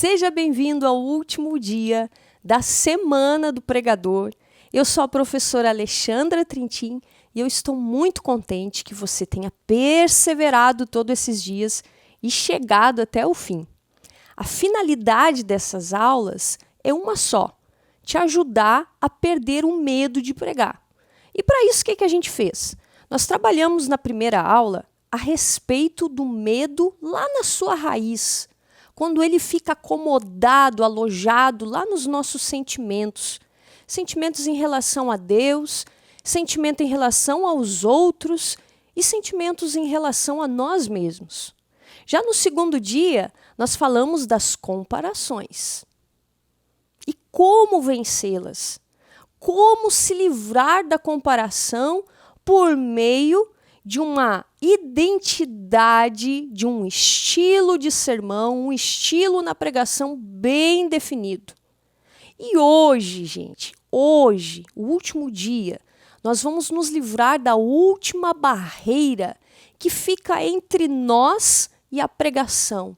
Seja bem-vindo ao último dia da Semana do Pregador. Eu sou a professora Alexandra Trintim e eu estou muito contente que você tenha perseverado todos esses dias e chegado até o fim. A finalidade dessas aulas é uma só: te ajudar a perder o medo de pregar. E para isso, o que a gente fez? Nós trabalhamos na primeira aula a respeito do medo lá na sua raiz, quando ele fica acomodado, alojado lá nos nossos sentimentos. Sentimentos em relação a Deus, sentimento em relação aos outros e sentimentos em relação a nós mesmos. Já no segundo dia, nós falamos das comparações. E como vencê-las? Como se livrar da comparação por meio de uma identidade, de um estilo de sermão, um estilo na pregação bem definido. E hoje, gente, o último dia, nós vamos nos livrar da última barreira que fica entre nós e a pregação.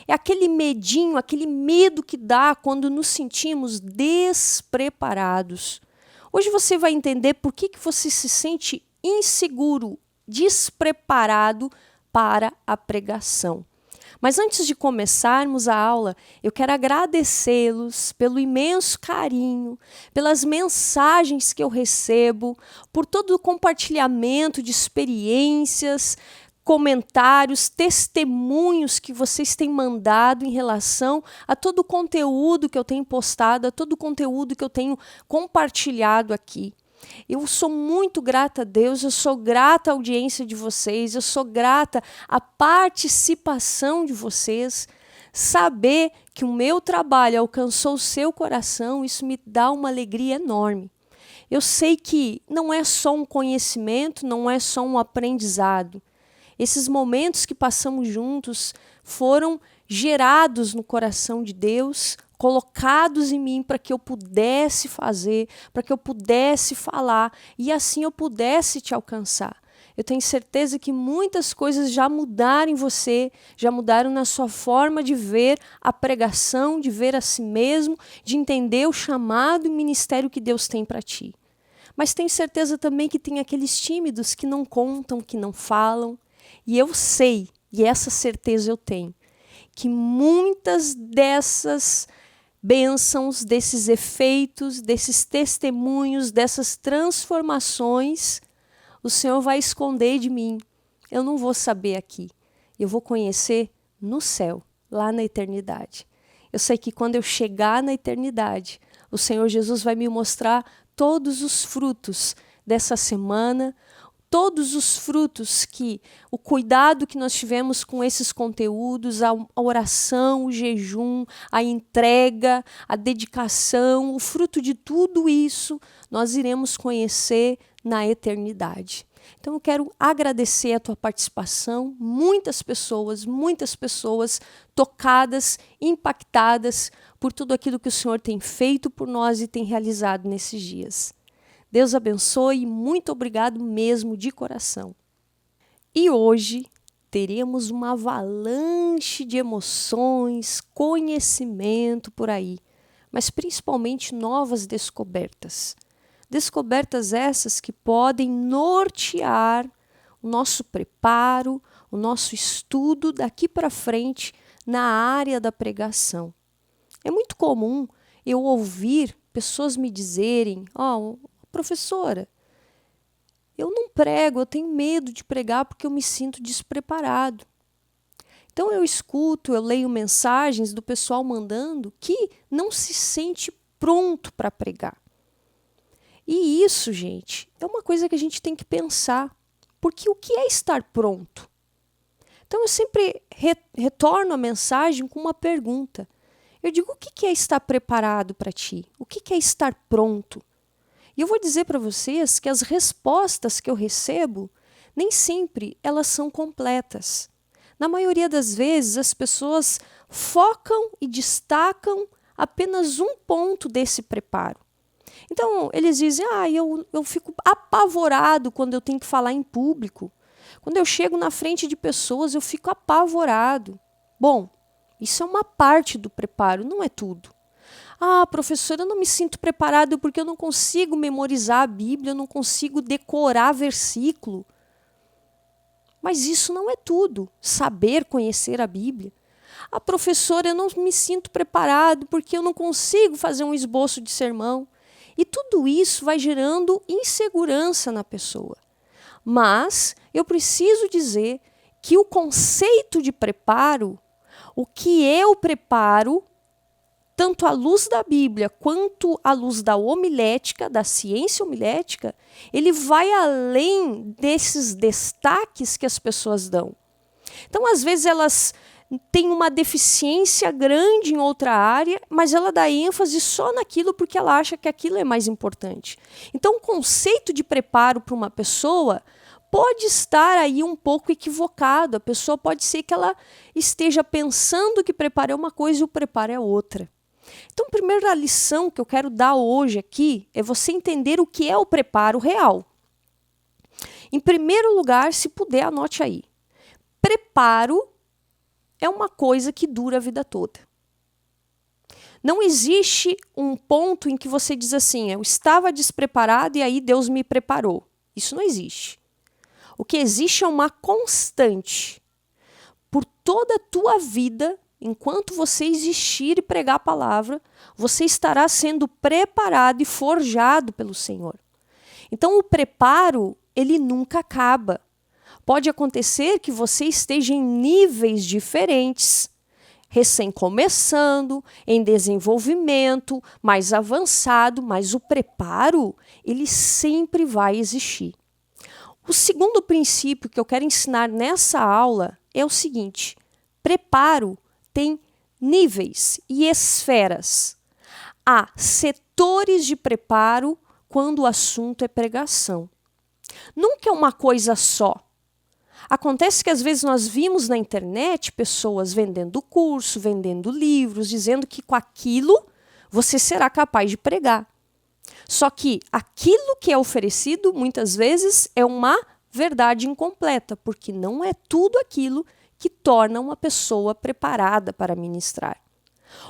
É aquele medinho, aquele medo que dá quando nos sentimos despreparados. Hoje você vai entender por que você se sente inseguro, despreparado para a pregação. Mas antes de começarmos a aula, eu quero agradecê-los pelo imenso carinho, pelas mensagens que eu recebo, por todo o compartilhamento de experiências, comentários, testemunhos que vocês têm mandado em relação a todo o conteúdo que eu tenho postado, a todo o conteúdo que eu tenho compartilhado aqui. Eu sou muito grata a Deus, eu sou grata à audiência de vocês, eu sou grata à participação de vocês. Saber que o meu trabalho alcançou o seu coração, isso me dá uma alegria enorme. Eu sei que não é só um conhecimento, não é só um aprendizado. Esses momentos que passamos juntos foram gerados no coração de Deus, colocados em mim para que eu pudesse fazer, para que eu pudesse falar e assim eu pudesse te alcançar. Eu tenho certeza que muitas coisas já mudaram em você, já mudaram na sua forma de ver a pregação, de ver a si mesmo, de entender o chamado e o ministério que Deus tem para ti. Mas tenho certeza também que tem aqueles tímidos que não contam, que não falam. E eu sei, e essa certeza eu tenho, que muitas dessas bênçãos, desses efeitos, desses testemunhos, dessas transformações, o Senhor vai esconder de mim. Eu não vou saber aqui. Eu vou conhecer no céu, lá na eternidade. Eu sei que quando eu chegar na eternidade, o Senhor Jesus vai me mostrar todos os frutos dessa semana, todos os frutos que o cuidado que nós tivemos com esses conteúdos, a oração, o jejum, a entrega, a dedicação, o fruto de tudo isso, nós iremos conhecer na eternidade. Então eu quero agradecer a tua participação, muitas pessoas tocadas, impactadas por tudo aquilo que o Senhor tem feito por nós e tem realizado nesses dias. Deus abençoe e muito obrigado mesmo de coração. E hoje teremos uma avalanche de emoções, conhecimento por aí, mas principalmente novas descobertas. Descobertas essas que podem nortear o nosso preparo, o nosso estudo daqui para frente na área da pregação. É muito comum eu ouvir pessoas me dizerem: professora, eu não prego, eu tenho medo de pregar porque eu me sinto despreparado. Então eu escuto, eu leio mensagens do pessoal mandando que não se sente pronto para pregar. E isso, gente, é uma coisa que a gente tem que pensar, porque o que é estar pronto? Então eu sempre retorno a mensagem com uma pergunta. Eu digo: o que é estar preparado para ti? O que é estar pronto? E eu vou dizer para vocês que as respostas que eu recebo, nem sempre elas são completas. Na maioria das vezes, as pessoas focam e destacam apenas um ponto desse preparo. Então, eles dizem: eu fico apavorado quando eu tenho que falar em público. Quando eu chego na frente de pessoas, eu fico apavorado. Bom, Isso é uma parte do preparo, não é tudo. Ah, professora, eu não me sinto preparado porque eu não consigo memorizar a Bíblia, eu não consigo decorar versículo. Mas isso não é tudo, saber conhecer a Bíblia. Ah, professora, eu não me sinto preparado porque eu não consigo fazer um esboço de sermão. E tudo isso vai gerando insegurança na pessoa. Mas eu preciso dizer que o conceito de preparo, o que é o preparo, tanto à luz da Bíblia quanto à luz da homilética, da ciência homilética, ele vai além desses destaques que as pessoas dão. Então, às vezes, elas têm uma deficiência grande em outra área, mas ela dá ênfase só naquilo porque ela acha que aquilo é mais importante. Então, o conceito de preparo para uma pessoa pode estar aí um pouco equivocado. A pessoa pode ser que ela esteja pensando que preparo é uma coisa e o preparo é outra. Então, a primeira lição que eu quero dar hoje aqui é você entender o que é o preparo real. Em primeiro lugar, se puder, anote aí. Preparo é uma coisa que dura a vida toda. Não existe um ponto em que você diz assim, eu estava despreparado e aí Deus me preparou. Isso não existe. O que existe é uma constante. Por toda a tua vida, enquanto você existir e pregar a palavra, você estará sendo preparado e forjado pelo Senhor. Então, o preparo, ele nunca acaba. Pode acontecer que você esteja em níveis diferentes, recém começando, em desenvolvimento, mais avançado, mas o preparo, ele sempre vai existir. O segundo princípio que eu quero ensinar nessa aula é o seguinte: preparo tem níveis e esferas. Há setores de preparo quando o assunto é pregação. Nunca é uma coisa só. Acontece que às vezes nós vimos na internet pessoas vendendo curso, vendendo livros, dizendo que com aquilo você será capaz de pregar. Só que aquilo que é oferecido muitas vezes é uma verdade incompleta, porque não é tudo aquilo que torna uma pessoa preparada para ministrar.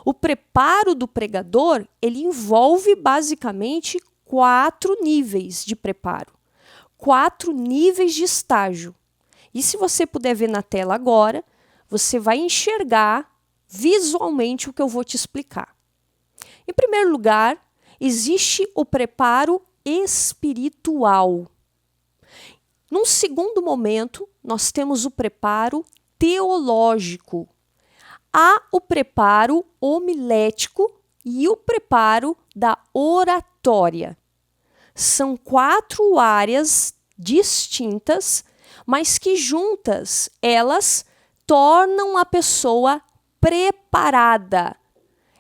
O preparo do pregador, ele envolve basicamente 4 níveis de preparo, 4 níveis de estágio. E se você puder ver na tela agora, você vai enxergar visualmente o que eu vou te explicar. Em primeiro lugar, existe o preparo espiritual. Num segundo momento, nós temos o preparo teológico. Há o preparo homilético e o preparo da oratória. São 4 áreas distintas, mas que juntas elas tornam a pessoa preparada.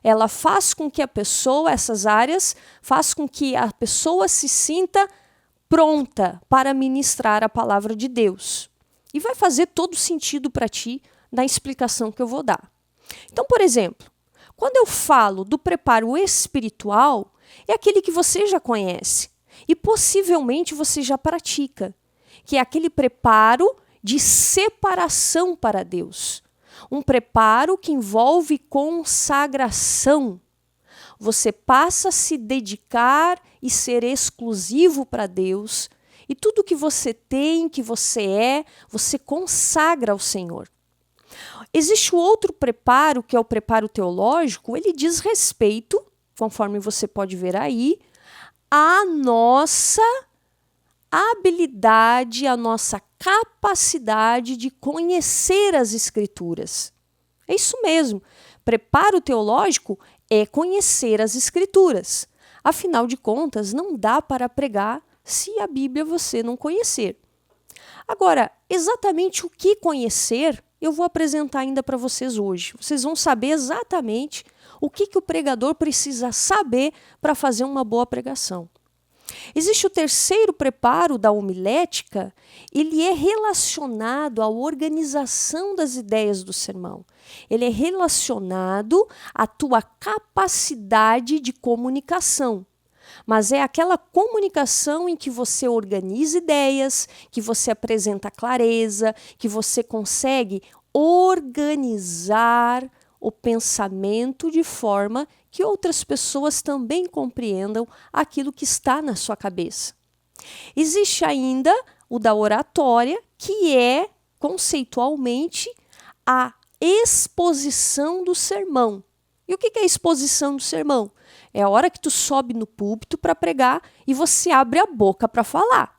Ela faz com que a pessoa, essas áreas, faz com que a pessoa se sinta pronta para ministrar a palavra de Deus. E vai fazer todo sentido para ti na explicação que eu vou dar. Então, por exemplo, quando eu falo do preparo espiritual, é aquele que você já conhece e possivelmente você já pratica, que é aquele preparo de separação para Deus. Um preparo que envolve consagração. Você passa a se dedicar e ser exclusivo para Deus, e tudo que você tem, que você é, você consagra ao Senhor. Existe o outro preparo, que é o preparo teológico, ele diz respeito, conforme você pode ver aí, à nossa habilidade, à nossa capacidade de conhecer as Escrituras. É isso mesmo. Preparo teológico é conhecer as Escrituras. Afinal de contas, não dá para pregar se a Bíblia você não conhecer. Agora, exatamente o que conhecer, eu vou apresentar ainda para vocês hoje. Vocês vão saber exatamente o que o pregador precisa saber para fazer uma boa pregação. Existe o terceiro preparo da homilética, ele é relacionado à organização das ideias do sermão. Ele é relacionado à tua capacidade de comunicação. Mas é aquela comunicação em que você organiza ideias, que você apresenta clareza, que você consegue organizar o pensamento de forma que outras pessoas também compreendam aquilo que está na sua cabeça. Existe ainda o da oratória, que é, conceitualmente, a exposição do sermão. E o que é a exposição do sermão? É a hora que tu sobe no púlpito para pregar e você abre a boca para falar.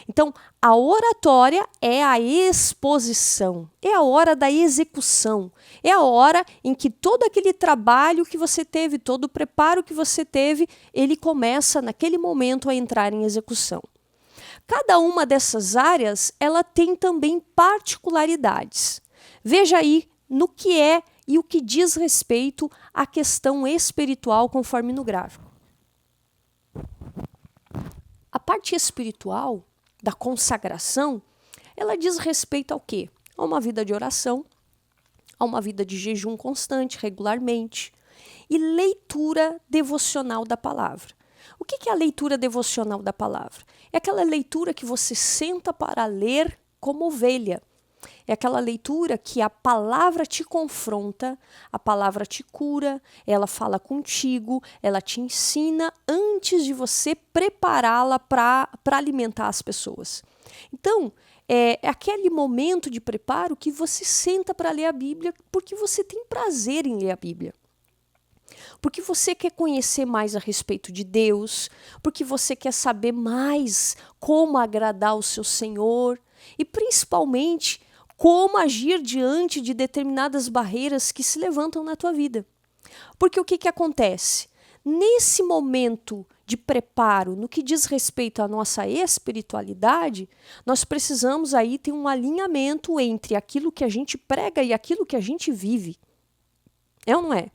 Então, a oratória é a exposição, é a hora da execução, é a hora em que todo aquele trabalho que você teve, todo o preparo que você teve, ele começa naquele momento a entrar em execução. Cada uma dessas áreas, ela tem também particularidades. Veja aí no que é e o que diz respeito à questão espiritual, conforme no gráfico. A parte espiritual da consagração, ela diz respeito ao quê? A uma vida de oração, a uma vida de jejum constante, regularmente, e leitura devocional da palavra. O que é a leitura devocional da palavra? É aquela leitura que você senta para ler como ovelha. É aquela leitura que a palavra te confronta, a palavra te cura, ela fala contigo, ela te ensina antes de você prepará-la para alimentar as pessoas. Então, é aquele momento de preparo que você senta para ler a Bíblia porque você tem prazer em ler a Bíblia. Porque você quer conhecer mais a respeito de Deus, porque você quer saber mais como agradar o seu Senhor e principalmente como agir diante de determinadas barreiras que se levantam na tua vida. Porque o que acontece? Nesse momento de preparo, no que diz respeito à nossa espiritualidade, nós precisamos aí ter um alinhamento entre aquilo que a gente prega e aquilo que a gente vive. É ou não é?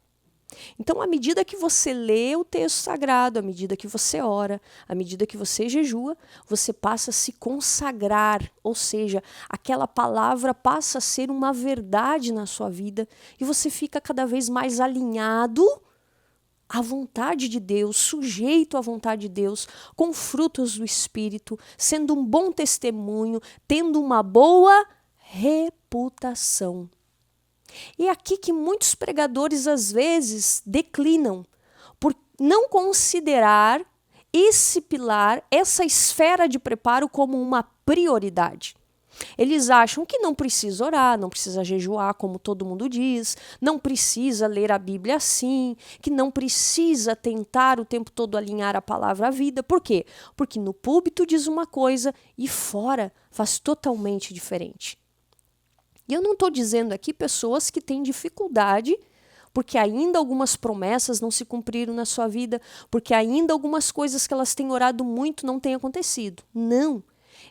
Então, à medida que você lê o texto sagrado, à medida que você ora, à medida que você jejua, você passa a se consagrar, ou seja, aquela palavra passa a ser uma verdade na sua vida e você fica cada vez mais alinhado à vontade de Deus, sujeito à vontade de Deus, com frutos do Espírito, sendo um bom testemunho, tendo uma boa reputação. E é aqui que muitos pregadores às vezes declinam por não considerar esse pilar, essa esfera de preparo como uma prioridade. Eles acham que não precisa orar, não precisa jejuar, como todo mundo diz, não precisa ler a Bíblia assim, que não precisa tentar o tempo todo alinhar a palavra à vida. Por quê? Porque no púlpito diz uma coisa e fora faz totalmente diferente. E eu não estou dizendo aqui pessoas que têm dificuldade, porque ainda algumas promessas não se cumpriram na sua vida, porque ainda algumas coisas que elas têm orado muito não têm acontecido. Não.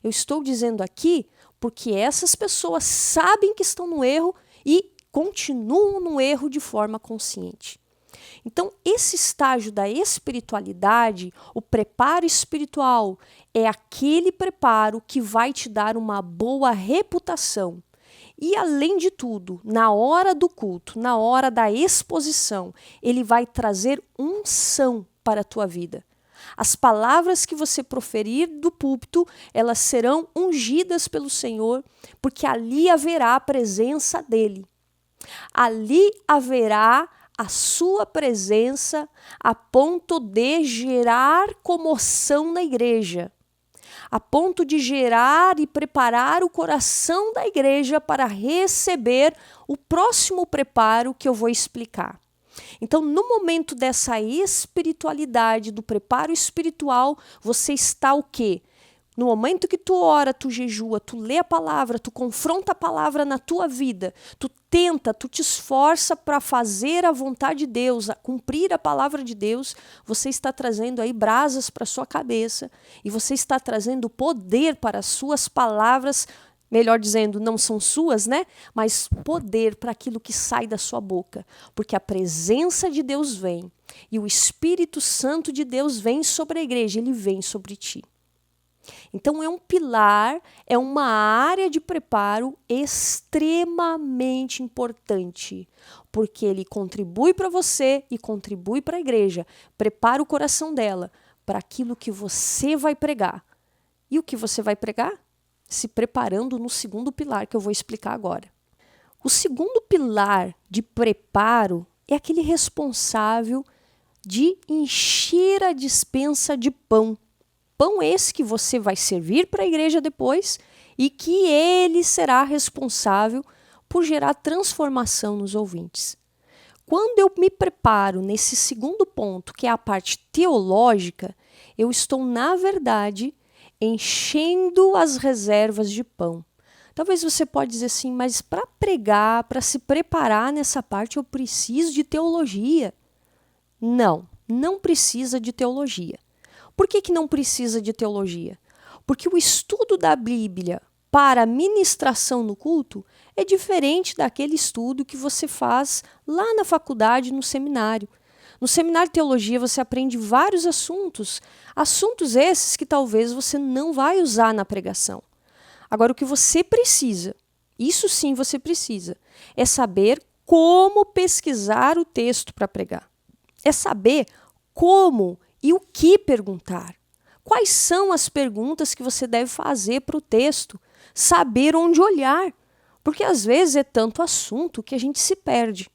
Eu estou dizendo aqui porque essas pessoas sabem que estão no erro e continuam no erro de forma consciente. Então, esse estágio da espiritualidade, o preparo espiritual, é aquele preparo que vai te dar uma boa reputação. E, além de tudo, na hora do culto, na hora da exposição, ele vai trazer unção para a tua vida. As palavras que você proferir do púlpito, elas serão ungidas pelo Senhor, porque ali haverá a presença dele. Ali haverá a sua presença a ponto de gerar comoção na igreja, a ponto de gerar e preparar o coração da igreja para receber o próximo preparo que eu vou explicar. Então, no momento dessa espiritualidade, do preparo espiritual, você está o quê? No momento que tu ora, tu jejua, tu lê a palavra, tu confronta a palavra na tua vida, tu tenta, tu te esforça para fazer a vontade de Deus, a cumprir a palavra de Deus, você está trazendo aí brasas para a sua cabeça e você está trazendo poder para as suas palavras, melhor dizendo, não são suas, né? Mas poder para aquilo que sai da sua boca, porque a presença de Deus vem e o Espírito Santo de Deus vem sobre a igreja, ele vem sobre ti. Então é um pilar, é uma área de preparo extremamente importante, porque ele contribui para você e contribui para a igreja, prepara o coração dela para aquilo que você vai pregar. E o que você vai pregar? Se preparando no segundo pilar que eu vou explicar agora. O segundo pilar de preparo é aquele responsável de encher a despensa de pão. Pão esse que você vai servir para a igreja depois e que ele será responsável por gerar transformação nos ouvintes. Quando eu me preparo nesse segundo ponto, que é a parte teológica, eu estou, na verdade, enchendo as reservas de pão. Talvez você pode dizer assim, mas para pregar, para se preparar nessa parte, eu preciso de teologia. Não, não precisa de teologia. Por que não precisa de teologia? Porque o estudo da Bíblia para a ministração no culto é diferente daquele estudo que você faz lá na faculdade, no seminário. No seminário de teologia você aprende vários assuntos esses que talvez você não vai usar na pregação. Agora, o que você precisa, isso sim você precisa, é saber como pesquisar o texto para pregar. É saber como e o que perguntar. Quais são as perguntas que você deve fazer para o texto? Saber onde olhar, porque às vezes é tanto assunto que a gente se perde.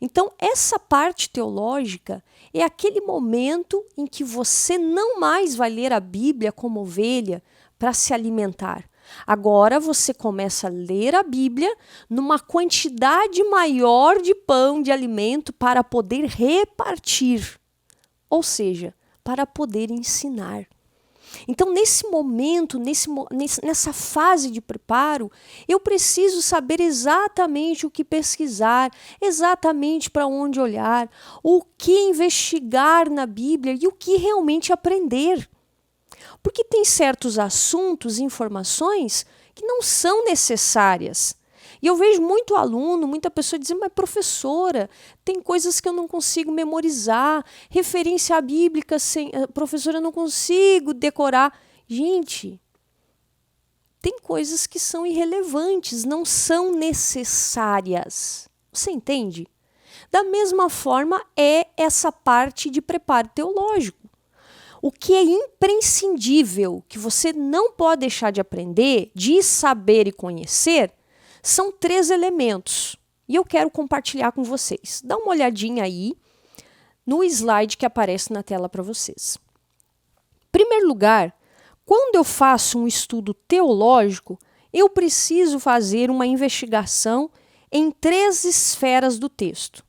Então, essa parte teológica é aquele momento em que você não mais vai ler a Bíblia como ovelha para se alimentar. Agora você começa a ler a Bíblia numa quantidade maior de pão, de alimento, para poder repartir, ou seja, para poder ensinar. Então, nesse momento, nessa fase de preparo, eu preciso saber exatamente o que pesquisar, exatamente para onde olhar, o que investigar na Bíblia e o que realmente aprender. Porque tem certos assuntos e informações que não são necessárias. E eu vejo muito aluno, muita pessoa dizendo, mas professora, tem coisas que eu não consigo memorizar, referência bíblica, professora, eu não consigo decorar. Gente, tem coisas que são irrelevantes, não são necessárias. Você entende? Da mesma forma é essa parte de preparo teológico. O que é imprescindível, que você não pode deixar de aprender, de saber e conhecer, são 3 elementos. E eu quero compartilhar com vocês. Dá uma olhadinha aí no slide que aparece na tela para vocês. Em primeiro lugar, quando eu faço um estudo teológico, eu preciso fazer uma investigação em 3 esferas do texto.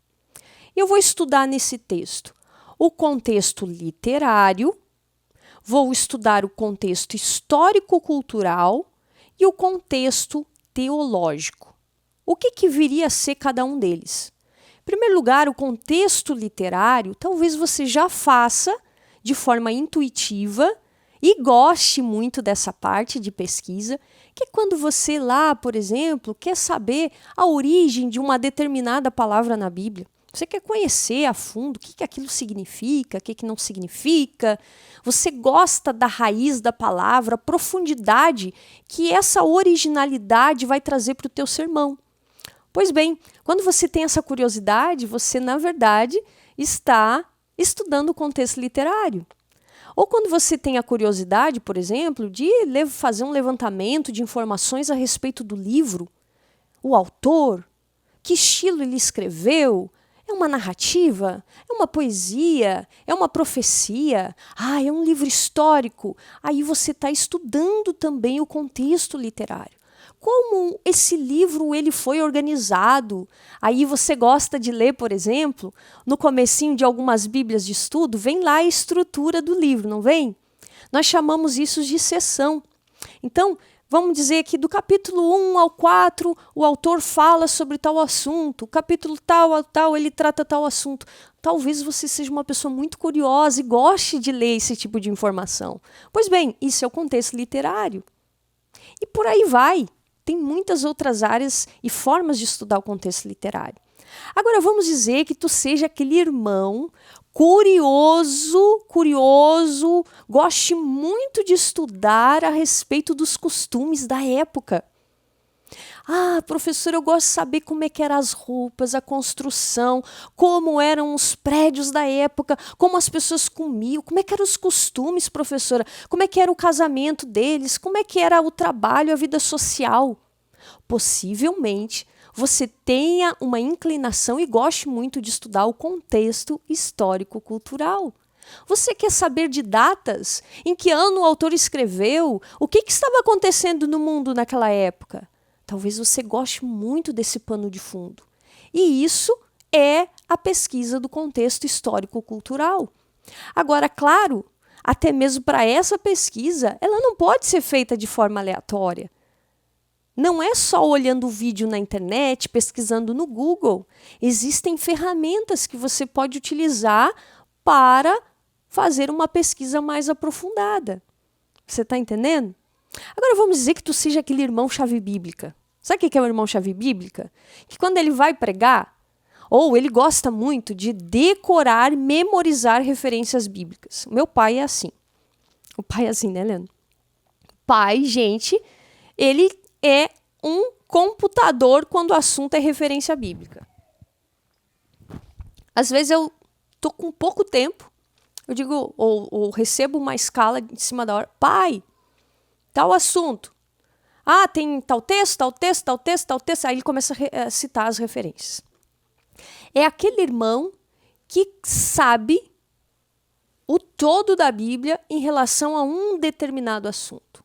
Eu vou estudar nesse texto o contexto literário, vou estudar o contexto histórico-cultural e o contexto teológico. O que viria a ser cada um deles? Em primeiro lugar, o contexto literário, talvez você já faça de forma intuitiva e goste muito dessa parte de pesquisa, que é quando você lá, por exemplo, quer saber a origem de uma determinada palavra na Bíblia. Você quer conhecer a fundo o que aquilo significa, o que não significa. Você gosta da raiz da palavra, a profundidade que essa originalidade vai trazer para o teu sermão. Pois bem, quando você tem essa curiosidade, você, na verdade, está estudando o contexto literário. Ou quando você tem a curiosidade, por exemplo, de fazer um levantamento de informações a respeito do livro, o autor, que estilo ele escreveu, é uma narrativa? É uma poesia? É uma profecia? É um livro histórico? Aí você está estudando também o contexto literário. Como esse livro ele foi organizado? Aí você gosta de ler, por exemplo, no comecinho de algumas bíblias de estudo, vem lá a estrutura do livro, não vem? Nós chamamos isso de seção. Então, vamos dizer que do capítulo 1 ao 4, o autor fala sobre tal assunto, o capítulo tal a tal, ele trata tal assunto. Talvez você seja uma pessoa muito curiosa e goste de ler esse tipo de informação. Pois bem, isso é o contexto literário. E por aí vai. Tem muitas outras áreas e formas de estudar o contexto literário. Agora, vamos dizer que tu seja aquele irmão curioso, goste muito de estudar a respeito dos costumes da época. Professor, eu gosto de saber como é que eram as roupas, a construção, como eram os prédios da época, como as pessoas comiam, como é que eram os costumes, professora, como é que era o casamento deles, como é que era o trabalho, a vida social. Possivelmente, você tenha uma inclinação e goste muito de estudar o contexto histórico-cultural. Você quer saber de datas? Em que ano o autor escreveu? O que estava acontecendo no mundo naquela época? Talvez você goste muito desse pano de fundo. E isso é a pesquisa do contexto histórico-cultural. Agora, claro, até mesmo para essa pesquisa, ela não pode ser feita de forma aleatória. Não é só olhando o vídeo na internet, pesquisando no Google. Existem ferramentas que você pode utilizar para fazer uma pesquisa mais aprofundada. Você está entendendo? Agora vamos dizer que tu seja aquele irmão chave bíblica. Sabe o que é o irmão chave bíblica? Que quando ele vai pregar, ou ele gosta muito de decorar, memorizar referências bíblicas. O meu pai é assim. O pai é assim, né, Leandro? Pai, gente, ele é um computador quando o assunto é referência bíblica. Às vezes eu tô com pouco tempo, eu digo, ou recebo uma escala em cima da hora. Pai, tal assunto. Ah, tem tal texto, tal texto, tal texto, tal texto. Aí ele começa a citar as referências. É aquele irmão que sabe o todo da Bíblia em relação a um determinado assunto.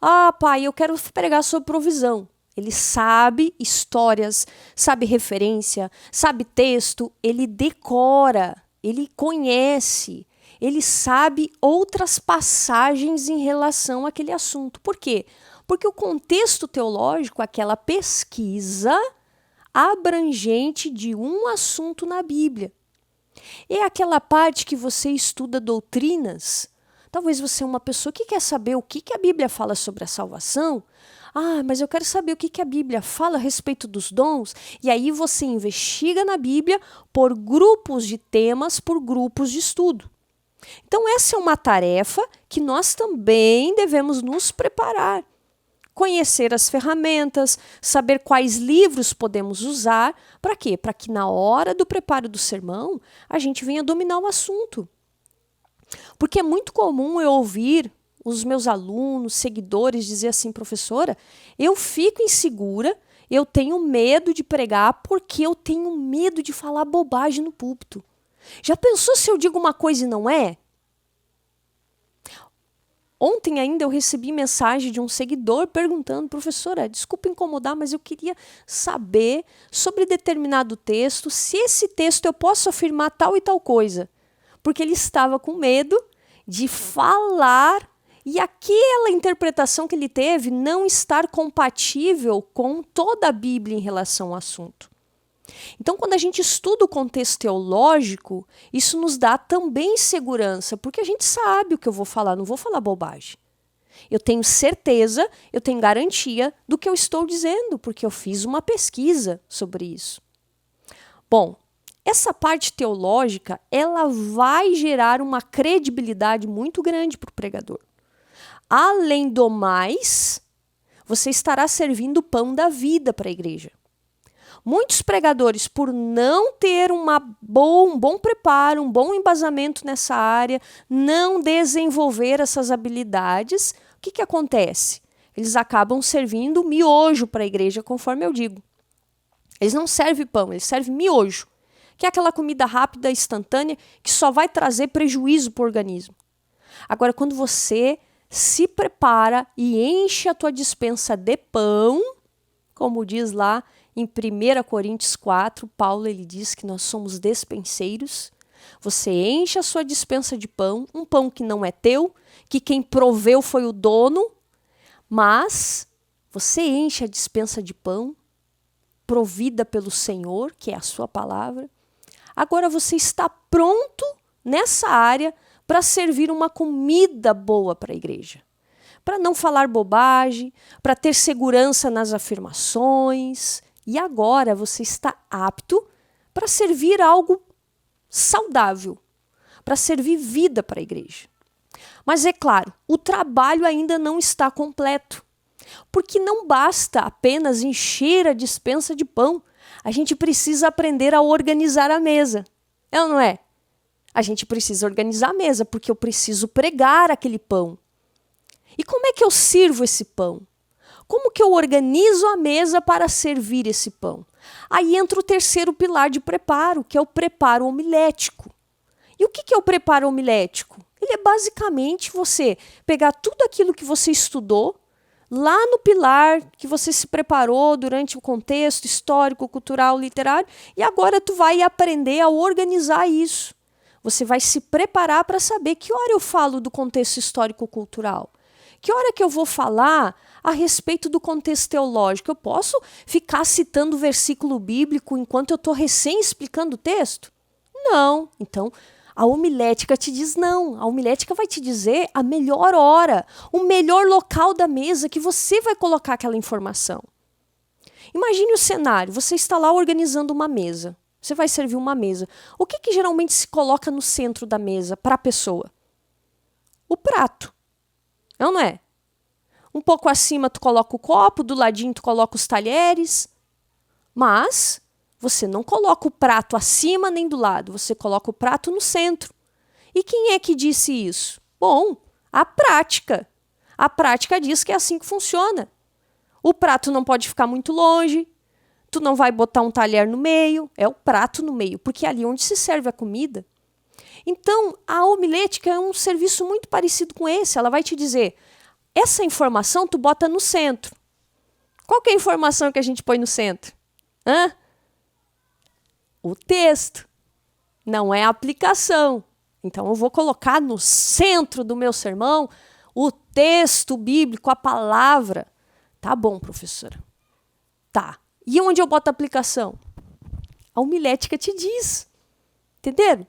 Ah, pai, eu quero pregar sobre provisão. Ele sabe histórias, sabe referência, sabe texto, ele decora, ele conhece, ele sabe outras passagens em relação àquele assunto. Por quê? Porque o contexto teológico, aquela pesquisa abrangente de um assunto na Bíblia. É aquela parte que você estuda doutrinas. Talvez você é uma pessoa que quer saber o que a Bíblia fala sobre a salvação. Ah, mas eu quero saber o que a Bíblia fala a respeito dos dons. E aí você investiga na Bíblia por grupos de temas, por grupos de estudo. Então essa é uma tarefa que nós também devemos nos preparar. Conhecer as ferramentas, saber quais livros podemos usar. Para quê? Para que na hora do preparo do sermão, a gente venha dominar o assunto. Porque é muito comum eu ouvir os meus alunos, seguidores, dizer assim, professora, eu fico insegura, eu tenho medo de pregar porque eu tenho medo de falar bobagem no púlpito. Já pensou se eu digo uma coisa e não é? Ontem ainda eu recebi mensagem de um seguidor perguntando, professora, desculpa incomodar, mas eu queria saber sobre determinado texto, se esse texto eu posso afirmar tal e tal coisa. Porque ele estava com medo de falar e aquela interpretação que ele teve não estar compatível com toda a Bíblia em relação ao assunto. Então, quando a gente estuda o contexto teológico, isso nos dá também segurança, porque a gente sabe o que eu vou falar, não vou falar bobagem. Eu tenho certeza, eu tenho garantia do que eu estou dizendo, porque eu fiz uma pesquisa sobre isso. Bom, essa parte teológica, ela vai gerar uma credibilidade muito grande para o pregador. Além do mais, você estará servindo o pão da vida para a igreja. Muitos pregadores, por não ter um bom preparo, um bom embasamento nessa área, não desenvolver essas habilidades, o que acontece? Eles acabam servindo miojo para a igreja, conforme eu digo. Eles não servem pão, eles servem miojo, que é aquela comida rápida, instantânea, que só vai trazer prejuízo para o organismo. Agora, quando você se prepara e enche a tua despensa de pão, como diz lá em 1 Coríntios 4, Paulo ele diz que nós somos despenseiros. Você enche a sua despensa de pão, um pão que não é teu, que quem proveu foi o dono, mas você enche a despensa de pão, provida pelo Senhor, que é a sua palavra. Agora você está pronto nessa área para servir uma comida boa para a igreja. Para não falar bobagem, para ter segurança nas afirmações. E agora você está apto para servir algo saudável, para servir vida para a igreja. Mas é claro, o trabalho ainda não está completo, porque não basta apenas encher a despensa de pão, a gente precisa aprender a organizar a mesa. É ou não é? A gente precisa organizar a mesa, porque eu preciso pregar aquele pão. E como é que eu sirvo esse pão? Como que eu organizo a mesa para servir esse pão? Aí entra o terceiro pilar de preparo, que é o preparo homilético. E o que é o preparo homilético? Ele é basicamente você pegar tudo aquilo que você estudou, lá no pilar que você se preparou durante o contexto histórico, cultural, literário, e agora tu vai aprender a organizar isso. Você vai se preparar para saber que hora eu falo do contexto histórico-cultural, que hora que eu vou falar a respeito do contexto teológico. Eu posso ficar citando versículo bíblico enquanto eu estou recém explicando o texto? Não. Então, a homilética te diz não. A homilética vai te dizer a melhor hora, o melhor local da mesa que você vai colocar aquela informação. Imagine o cenário, você está lá organizando uma mesa. Você vai servir uma mesa. O que geralmente se coloca no centro da mesa para a pessoa? O prato. Não é? Um pouco acima tu coloca o copo, do ladinho tu coloca os talheres. Mas você não coloca o prato acima nem do lado, você coloca o prato no centro. E quem é que disse isso? Bom, a prática. A prática diz que é assim que funciona. O prato não pode ficar muito longe, tu não vai botar um talher no meio, é o prato no meio, porque é ali onde se serve a comida. Então, a homilética é um serviço muito parecido com esse. Ela vai te dizer, essa informação tu bota no centro. Qual que é a informação que a gente põe no centro? O texto. Não é a aplicação. Então, eu vou colocar no centro do meu sermão o texto bíblico, a palavra. Tá bom, professora. Tá. E onde eu boto a aplicação? A homilética te diz. Entenderam?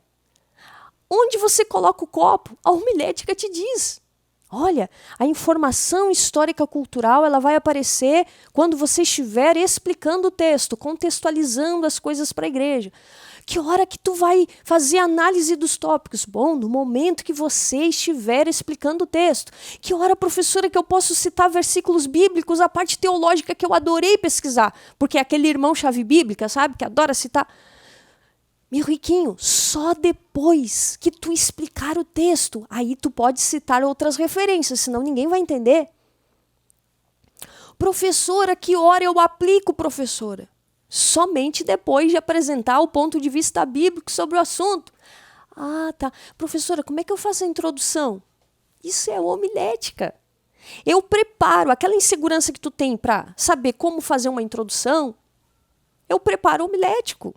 Onde você coloca o copo? A homilética te diz. Olha, a informação histórica cultural ela vai aparecer quando você estiver explicando o texto, contextualizando as coisas para a igreja. Que hora que tu vai fazer análise dos tópicos? Bom, no momento que você estiver explicando o texto. Que hora, professora, que eu posso citar versículos bíblicos, a parte teológica que eu adorei pesquisar? Porque é aquele irmão chave bíblica, sabe, que adora citar. Meu riquinho, só depois que tu explicar o texto, aí tu pode citar outras referências, senão ninguém vai entender. Professora, que hora eu aplico, professora? Somente depois de apresentar o ponto de vista bíblico sobre o assunto. Ah, tá. Professora, como é que eu faço a introdução? Isso é homilética. Eu preparo aquela insegurança que tu tem para saber como fazer uma introdução, eu preparo homilético.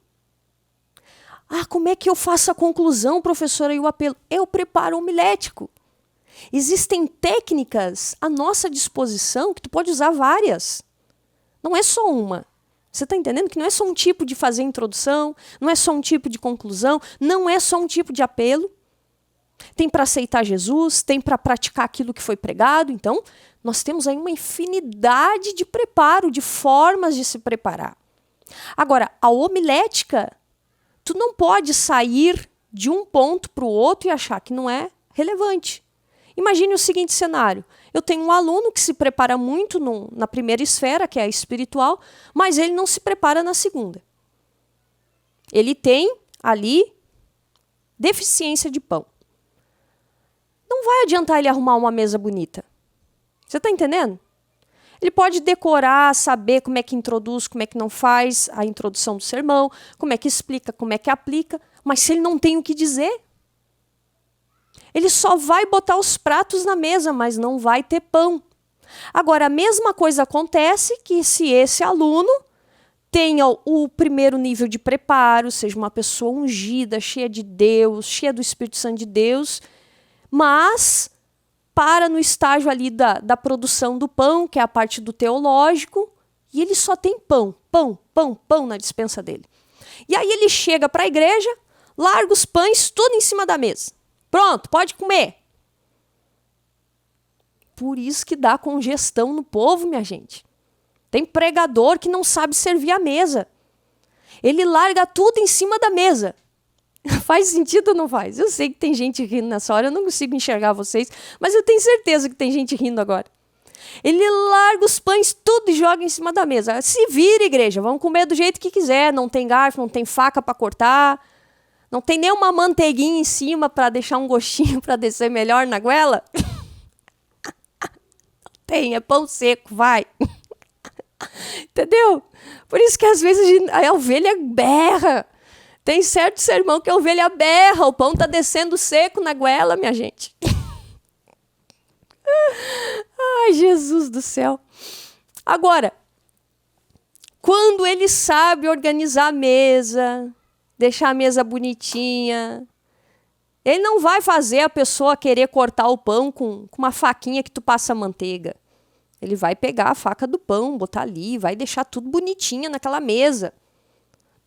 Ah, como é que eu faço a conclusão, professora, e o apelo? Eu preparo homilético. Existem técnicas à nossa disposição que tu pode usar várias. Não é só uma. Você está entendendo que não é só um tipo de fazer introdução, não é só um tipo de conclusão, não é só um tipo de apelo. Tem para aceitar Jesus, tem para praticar aquilo que foi pregado. Então, nós temos aí uma infinidade de preparo, de formas de se preparar. Agora, a homilética, tu não pode sair de um ponto para o outro e achar que não é relevante. Imagine o seguinte cenário. Eu tenho um aluno que se prepara muito na primeira esfera, que é a espiritual, mas ele não se prepara na segunda. Ele tem ali deficiência de pão. Não vai adiantar ele arrumar uma mesa bonita. Você está entendendo? Ele pode decorar, saber como é que introduz, como é que não faz a introdução do sermão, como é que explica, como é que aplica, mas se ele não tem o que dizer, ele só vai botar os pratos na mesa, mas não vai ter pão. Agora, a mesma coisa acontece que se esse aluno tenha o primeiro nível de preparo, seja uma pessoa ungida, cheia de Deus, cheia do Espírito Santo de Deus, mas para no estágio ali da produção do pão, que é a parte do teológico, e ele só tem pão na despensa dele. E aí ele chega para a igreja, larga os pães tudo em cima da mesa. Pronto, pode comer. Por isso que dá congestão no povo, minha gente. Tem pregador que não sabe servir a mesa. Ele larga tudo em cima da mesa. Faz sentido ou não faz? Eu sei que tem gente rindo nessa hora, eu não consigo enxergar vocês, mas eu tenho certeza que tem gente rindo agora. Ele larga os pães tudo e joga em cima da mesa. Se vira, igreja, vamos comer do jeito que quiser. Não tem garfo, não tem faca para cortar. Não tem nenhuma manteiguinha em cima para deixar um gostinho para descer melhor na goela? Tem, é pão seco, vai. Entendeu? Por isso que às vezes a ovelha berra. Tem certo sermão que a ovelha berra, o pão tá descendo seco na goela, minha gente. Ai, Jesus do céu. Agora, quando ele sabe organizar a mesa, deixar a mesa bonitinha, ele não vai fazer a pessoa querer cortar o pão com uma faquinha que tu passa manteiga. Ele vai pegar a faca do pão, botar ali, vai deixar tudo bonitinho naquela mesa.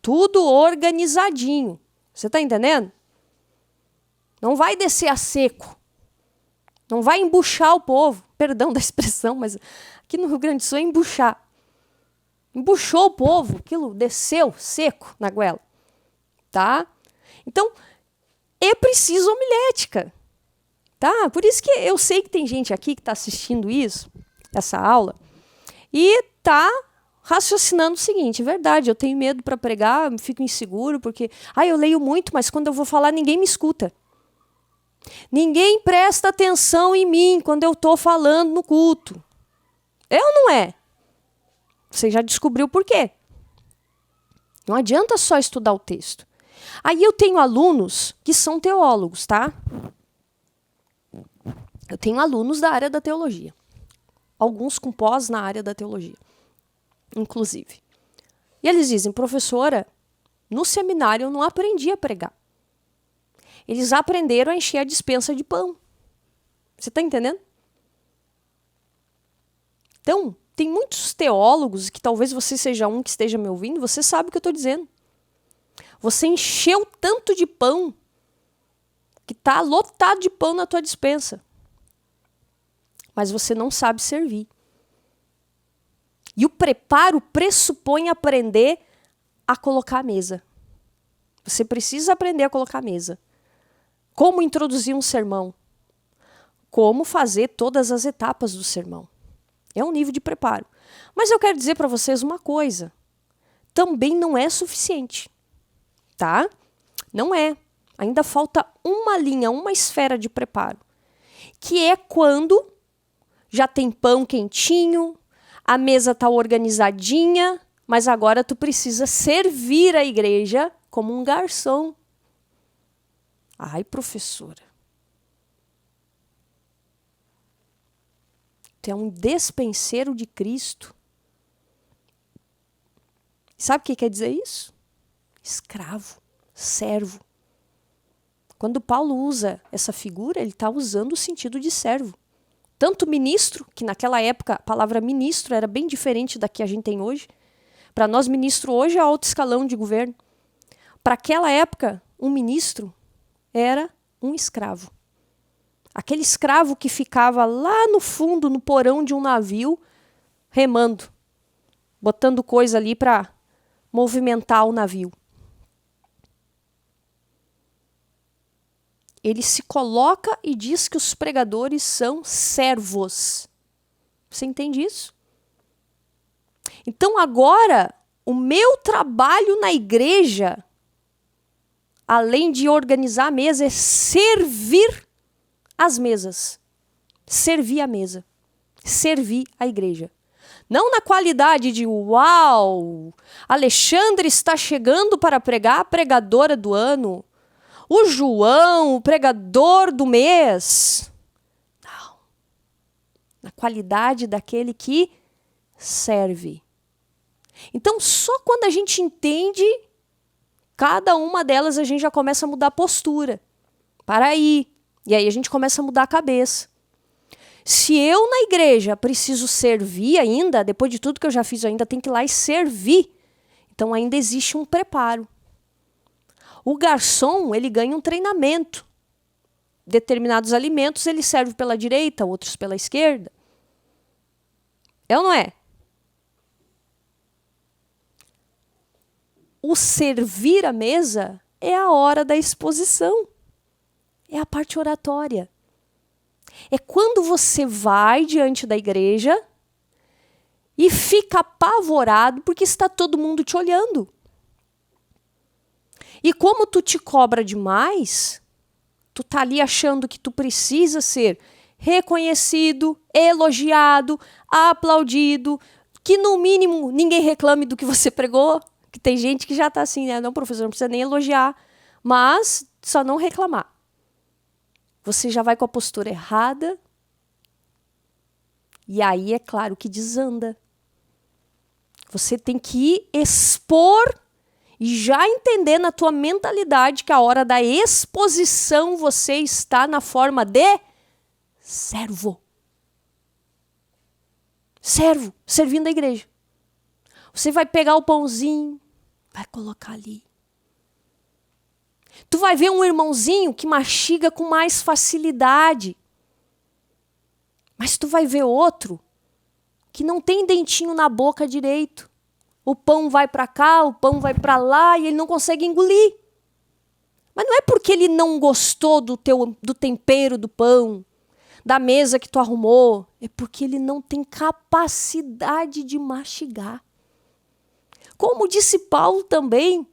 Tudo organizadinho. Você tá entendendo? Não vai descer a seco. Não vai embuchar o povo. Perdão da expressão, mas aqui no Rio Grande do Sul é embuchar. Embuchou o povo, aquilo desceu seco na goela. Tá? Então, é preciso homilética. Tá? Por isso que eu sei que tem gente aqui que está assistindo isso, essa aula, e tá raciocinando o seguinte: verdade, eu tenho medo para pregar, fico inseguro, porque eu leio muito, mas quando eu vou falar ninguém me escuta. Ninguém presta atenção em mim quando eu estou falando no culto. É ou não é? Você já descobriu por quê. Não adianta só estudar o texto. Aí eu tenho alunos que são teólogos, tá? Eu tenho alunos da área da teologia. Alguns com pós na área da teologia, inclusive. E eles dizem: professora, no seminário eu não aprendi a pregar. Eles aprenderam a encher a despensa de pão. Você está entendendo? Então, tem muitos teólogos, que talvez você seja um que esteja me ouvindo, você sabe o que eu estou dizendo. Você encheu tanto de pão que está lotado de pão na tua despensa. Mas você não sabe servir. E o preparo pressupõe aprender a colocar a mesa. Você precisa aprender a colocar a mesa. Como introduzir um sermão. Como fazer todas as etapas do sermão. É um nível de preparo. Mas eu quero dizer para vocês uma coisa. Também não é suficiente. Tá? Não é. Ainda falta uma linha, uma esfera de preparo. Que é quando já tem pão quentinho, a mesa está organizadinha, mas agora tu precisa servir a igreja como um garçom. Ai, professora. Tu é um despenseiro de Cristo. Sabe o que quer dizer isso? Escravo, servo. Quando Paulo usa essa figura, ele está usando o sentido de servo. Tanto ministro, que naquela época a palavra ministro era bem diferente da que a gente tem hoje. Para nós, ministro hoje é alto escalão de governo. Para aquela época, um ministro era um escravo. Aquele escravo que ficava lá no fundo, no porão de um navio, remando, botando coisa ali para movimentar o navio. Ele se coloca e diz que os pregadores são servos. Você entende isso? Então agora, o meu trabalho na igreja, além de organizar a mesa, é servir as mesas. Servir a mesa. Servir a igreja. Não na qualidade de uau, Alexandre está chegando para pregar, a pregadora do ano. O João, o pregador do mês. Não. Na qualidade daquele que serve. Então, só quando a gente entende cada uma delas, a gente já começa a mudar a postura. Para aí. E aí a gente começa a mudar a cabeça. Se eu na igreja preciso servir ainda, depois de tudo que eu já fiz, eu ainda tenho que ir lá e servir. Então ainda existe um preparo. O garçom, ele ganha um treinamento. Determinados alimentos ele serve pela direita, outros pela esquerda. É ou não é? O servir a mesa é a hora da exposição. É a parte oratória. É quando você vai diante da igreja e fica apavorado porque está todo mundo te olhando. E como tu te cobra demais, tu tá ali achando que tu precisa ser reconhecido, elogiado, aplaudido, que no mínimo ninguém reclame do que você pregou, que tem gente que já está assim, né? Não, professor, não precisa nem elogiar, mas só não reclamar. Você já vai com a postura errada, e aí é claro que desanda. Você tem que expor e já entender na tua mentalidade que a hora da exposição você está na forma de servo. Servo, servindo a igreja. Você vai pegar o pãozinho, vai colocar ali. Tu vai ver um irmãozinho que mastiga com mais facilidade. Mas tu vai ver outro que não tem dentinho na boca direito. O pão vai para cá, o pão vai para lá e ele não consegue engolir. Mas não é porque ele não gostou do tempero do pão, da mesa que tu arrumou. É porque ele não tem capacidade de mastigar. Como disse Paulo também,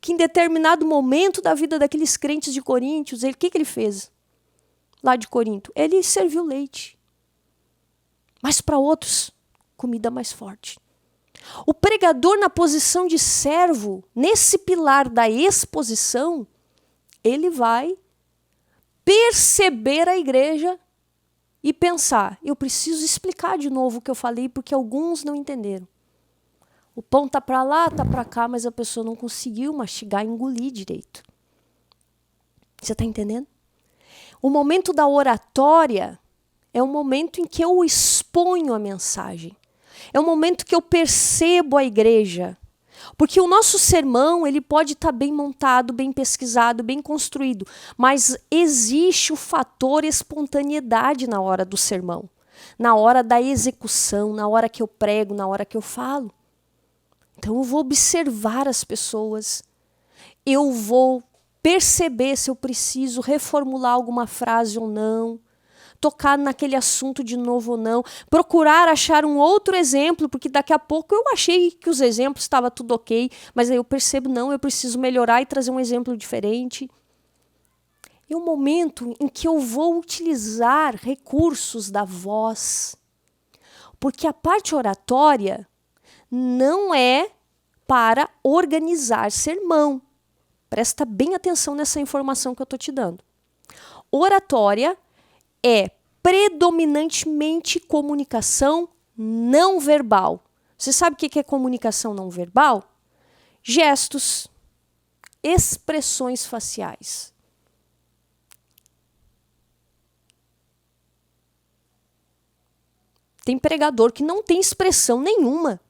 que em determinado momento da vida daqueles crentes de Coríntios, o que ele fez lá de Corinto? Ele serviu leite. Mas para outros, comida mais forte. O pregador na posição de servo, nesse pilar da exposição, ele vai perceber a igreja e pensar, eu preciso explicar de novo o que eu falei, porque alguns não entenderam. O pão está para lá, está para cá, mas a pessoa não conseguiu mastigar e engolir direito. Você está entendendo? O momento da oratória é o momento em que eu exponho a mensagem. É o momento que eu percebo a igreja. Porque o nosso sermão, ele pode estar bem montado, bem pesquisado, bem construído, mas existe o fator espontaneidade na hora do sermão, na hora da execução, na hora que eu prego, na hora que eu falo. Então eu vou observar as pessoas, eu vou perceber se eu preciso reformular alguma frase ou não, tocar naquele assunto de novo ou não, procurar achar um outro exemplo, porque daqui a pouco eu achei que os exemplos estavam tudo ok, mas aí eu percebo, não, eu preciso melhorar e trazer um exemplo diferente. É um momento em que eu vou utilizar recursos da voz, porque a parte oratória não é para organizar sermão. Presta bem atenção nessa informação que eu estou te dando. Oratória é predominantemente comunicação não verbal. Você sabe o que é comunicação não verbal? Gestos, expressões faciais. Tem pregador que não tem expressão nenhuma.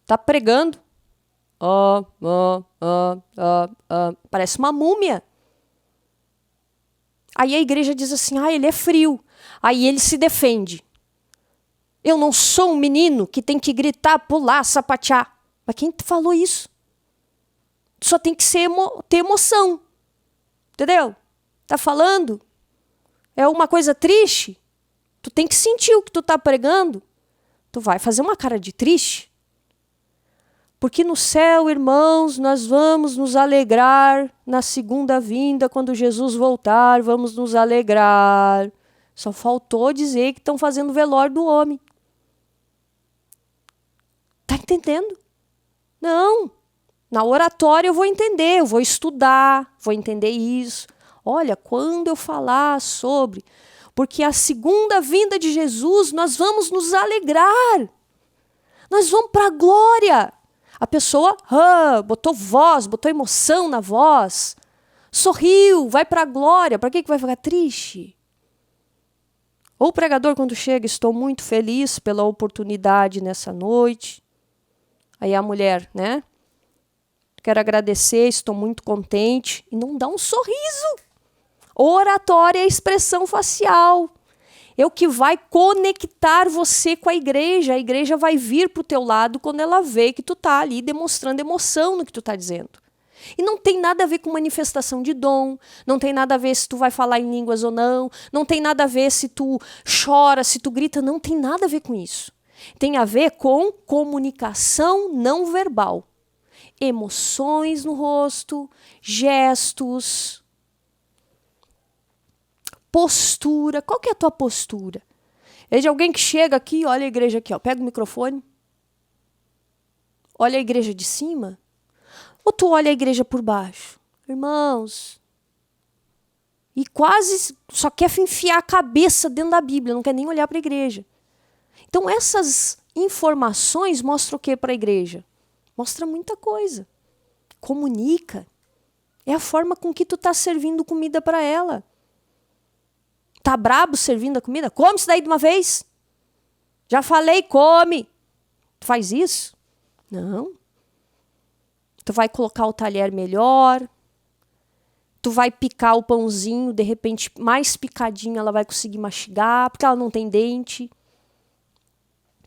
Tá pregando. Parece uma múmia. Aí a igreja diz assim, ele é frio. Aí ele se defende. Eu não sou um menino que tem que gritar, pular, sapatear. Mas quem falou isso? Só tem que ter emoção. Entendeu? Tá falando? É uma coisa triste? Tu tem que sentir o que tu tá pregando. Tu vai fazer uma cara de triste. Porque no céu, irmãos, nós vamos nos alegrar na segunda vinda, quando Jesus voltar, vamos nos alegrar. Só faltou dizer que estão fazendo velório do homem. Tá entendendo? Não. Na oratória eu vou entender, eu vou estudar, vou entender isso. Olha, quando eu falar sobre... Porque a segunda vinda de Jesus, nós vamos nos alegrar. Nós vamos para a glória. A pessoa botou voz, botou emoção na voz, sorriu, vai para a glória. Para que vai ficar triste? Ou o pregador, quando chega, estou muito feliz pela oportunidade nessa noite. Aí a mulher, né? Quero agradecer, estou muito contente. E não dá um sorriso. Oratória é expressão facial. É o que vai conectar você com a igreja. A igreja vai vir para o teu lado quando ela vê que tu está ali demonstrando emoção no que tu está dizendo. E não tem nada a ver com manifestação de dom, não tem nada a ver se tu vai falar em línguas ou não, não tem nada a ver se tu chora, se tu grita, não tem nada a ver com isso. Tem a ver com comunicação não verbal. Emoções no rosto, gestos... Postura. Qual que é a tua postura? É de alguém que chega aqui, olha a igreja aqui, ó, pega o microfone, olha a igreja de cima, ou tu olha a igreja por baixo? Irmãos, e quase só quer enfiar a cabeça dentro da Bíblia, não quer nem olhar para a igreja. Então essas informações mostram o que para a igreja? Mostra muita coisa. Comunica. É a forma com que tu tá servindo comida para ela. Tá brabo servindo a comida? Come isso daí de uma vez. Já falei, come. Tu faz isso? Não. Tu vai colocar o talher melhor. Tu vai picar o pãozinho, de repente, mais picadinho ela vai conseguir mastigar, porque ela não tem dente.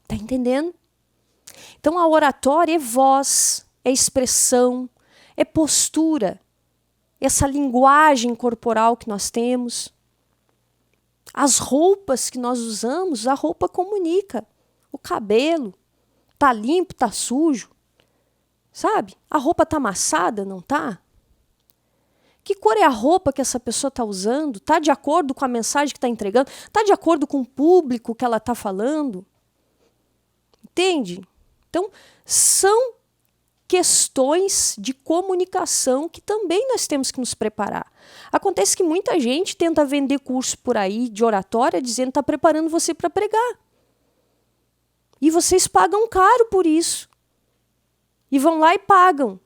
Tá entendendo? Então a oratória é voz, é expressão, é postura. Essa linguagem corporal que nós temos. As roupas que nós usamos, a roupa comunica. O cabelo, tá limpo, tá sujo. Sabe? A roupa tá amassada, não tá? Que cor é a roupa que essa pessoa está usando? Está de acordo com a mensagem que está entregando? Está de acordo com o público que ela está falando? Entende? Então, são questões de comunicação que também nós temos que nos preparar. Acontece que muita gente tenta vender curso por aí de oratória dizendo que está preparando você para pregar. E vocês pagam caro por isso. E vão lá e pagam.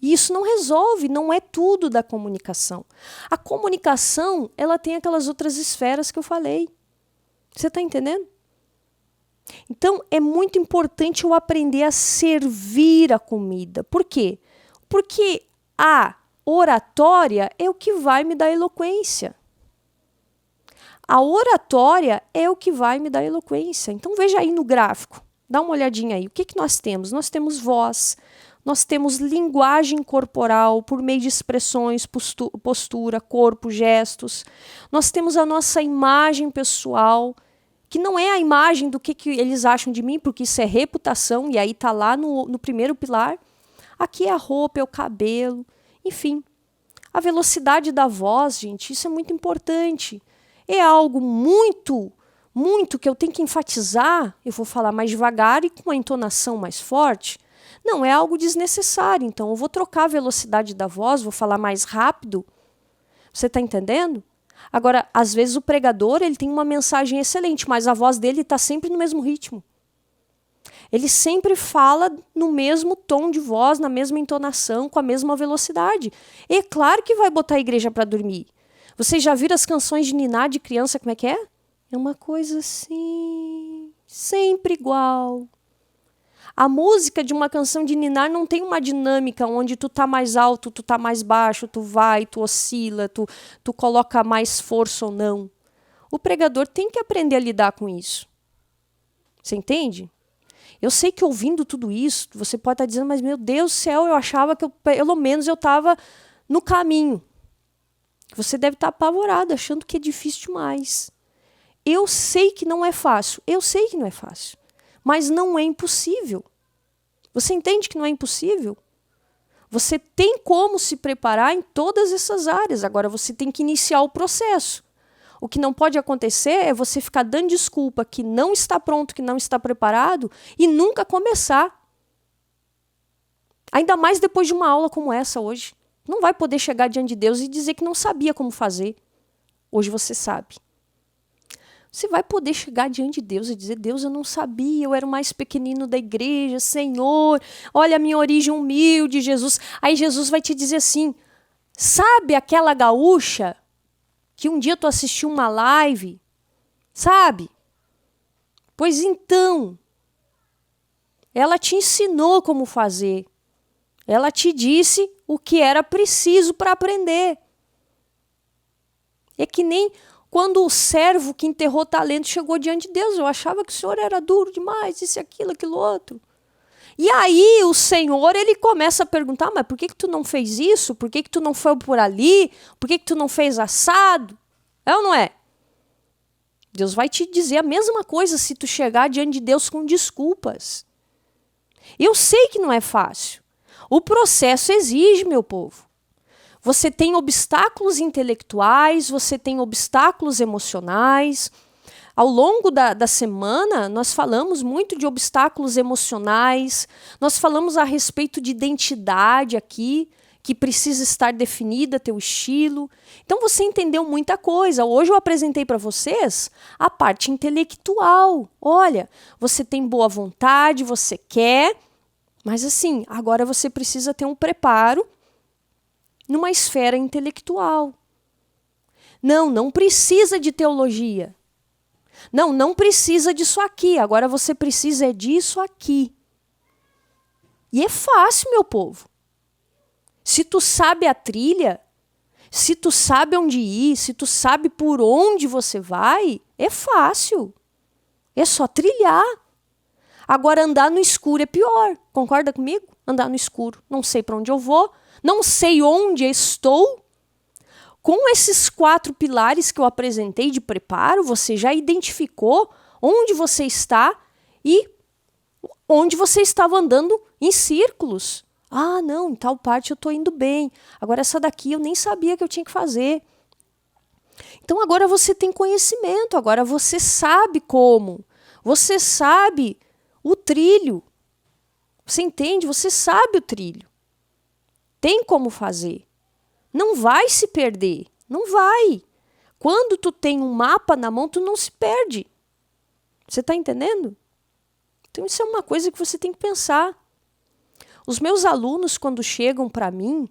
E isso não resolve, não é tudo da comunicação. A comunicação, ela tem aquelas outras esferas que eu falei. Você está entendendo? Então, é muito importante eu aprender a servir a comida. Por quê? Porque a oratória é o que vai me dar eloquência. A oratória é o que vai me dar eloquência. Então, veja aí no gráfico. Dá uma olhadinha aí. O que nós temos? Nós temos voz. Nós temos linguagem corporal por meio de expressões, postura, corpo, gestos. Nós temos a nossa imagem pessoal, que não é a imagem do que eles acham de mim, porque isso é reputação, e aí está lá no primeiro pilar. Aqui é a roupa, é o cabelo, enfim. A velocidade da voz, gente, isso é muito importante. É algo muito que eu tenho que enfatizar, eu vou falar mais devagar e com uma entonação mais forte. Não, é algo desnecessário. Então, eu vou trocar a velocidade da voz, vou falar mais rápido. Você está entendendo? Agora, às vezes o pregador ele tem uma mensagem excelente, mas a voz dele está sempre no mesmo ritmo. Ele sempre fala no mesmo tom de voz, na mesma entonação, com a mesma velocidade. E é claro que vai botar a igreja para dormir. Vocês já viram as canções de ninar de criança, como é que é? É uma coisa assim, sempre igual. A música de uma canção de ninar não tem uma dinâmica onde tu tá mais alto, tu tá mais baixo, tu vai, tu oscila, tu coloca mais força ou não. O pregador tem que aprender a lidar com isso. Você entende? Eu sei que ouvindo tudo isso, você pode estar dizendo, mas meu Deus do céu, eu achava que pelo menos eu estava no caminho. Você deve estar apavorado, achando que é difícil demais. Eu sei que não é fácil, mas não é impossível. Você entende que não é impossível? Você tem como se preparar em todas essas áreas. Agora, você tem que iniciar o processo. O que não pode acontecer é você ficar dando desculpa que não está pronto, que não está preparado e nunca começar. Ainda mais depois de uma aula como essa hoje. Não vai poder chegar diante de Deus e dizer que não sabia como fazer. Hoje você sabe. Você vai poder chegar diante de Deus e dizer, Deus, eu não sabia, eu era o mais pequenino da igreja, Senhor, olha a minha origem humilde, Jesus. Aí Jesus vai te dizer assim, sabe aquela gaúcha que um dia tu assistiu uma live, sabe? Pois então, ela te ensinou como fazer. Ela te disse o que era preciso para aprender. É que nem quando o servo que enterrou talento chegou diante de Deus, eu achava que o Senhor era duro demais, isso, aquilo, aquilo outro. E aí o Senhor, ele começa a perguntar, mas por que tu não fez isso? Por que tu não foi por ali? Por que tu não fez assado? É ou não é? Deus vai te dizer a mesma coisa se tu chegar diante de Deus com desculpas. Eu sei que não é fácil. O processo exige, meu povo. Você tem obstáculos intelectuais, você tem obstáculos emocionais, Ao longo da semana, nós falamos muito de obstáculos emocionais, nós falamos a respeito de identidade aqui, que precisa estar definida, teu estilo. Então você entendeu muita coisa. Hoje eu apresentei para vocês a parte intelectual. Olha, você tem boa vontade, você quer, mas assim, agora você precisa ter um preparo numa esfera intelectual. Não precisa de teologia. Não precisa disso aqui. Agora você precisa disso aqui. E é fácil, meu povo. Se tu sabe a trilha, se tu sabe onde ir, se tu sabe por onde você vai, é fácil. É só trilhar. Agora andar no escuro é pior. Concorda comigo? Andar no escuro. Não sei para onde eu vou, não sei onde estou. Com esses 4 pilares que eu apresentei de preparo, você já identificou onde você está e onde você estava andando em círculos. Ah, não, em tal parte eu estou indo bem. Agora essa daqui eu nem sabia que eu tinha que fazer. Então agora você tem conhecimento, agora você sabe como. Você sabe o trilho. Você entende? Você sabe o trilho. Tem como fazer. Não vai se perder. Não vai. Quando tu tem um mapa na mão, tu não se perde. Você está entendendo? Então isso é uma coisa que você tem que pensar. Os meus alunos, quando chegam para mim,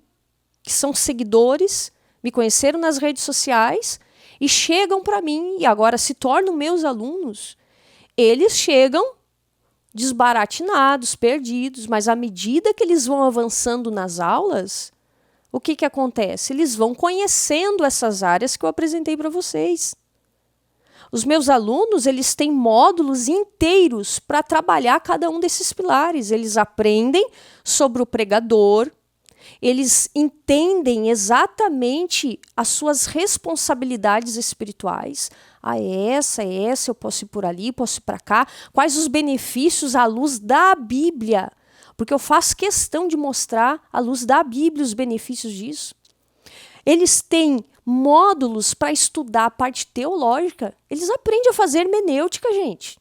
que são seguidores, me conheceram nas redes sociais e chegam para mim e agora se tornam meus alunos, eles chegam desbaratinados, perdidos, mas à medida que eles vão avançando nas aulas, o que acontece? Eles vão conhecendo essas áreas que eu apresentei para vocês. Os meus alunos, eles têm módulos inteiros para trabalhar cada um desses pilares. Eles aprendem sobre o pregador, eles entendem exatamente as suas responsabilidades espirituais. Ah, essa, eu posso ir por ali, posso ir para cá. Quais os benefícios à luz da Bíblia? Porque eu faço questão de mostrar à luz da Bíblia os benefícios disso. Eles têm módulos para estudar a parte teológica. Eles aprendem a fazer hermenêutica, gente.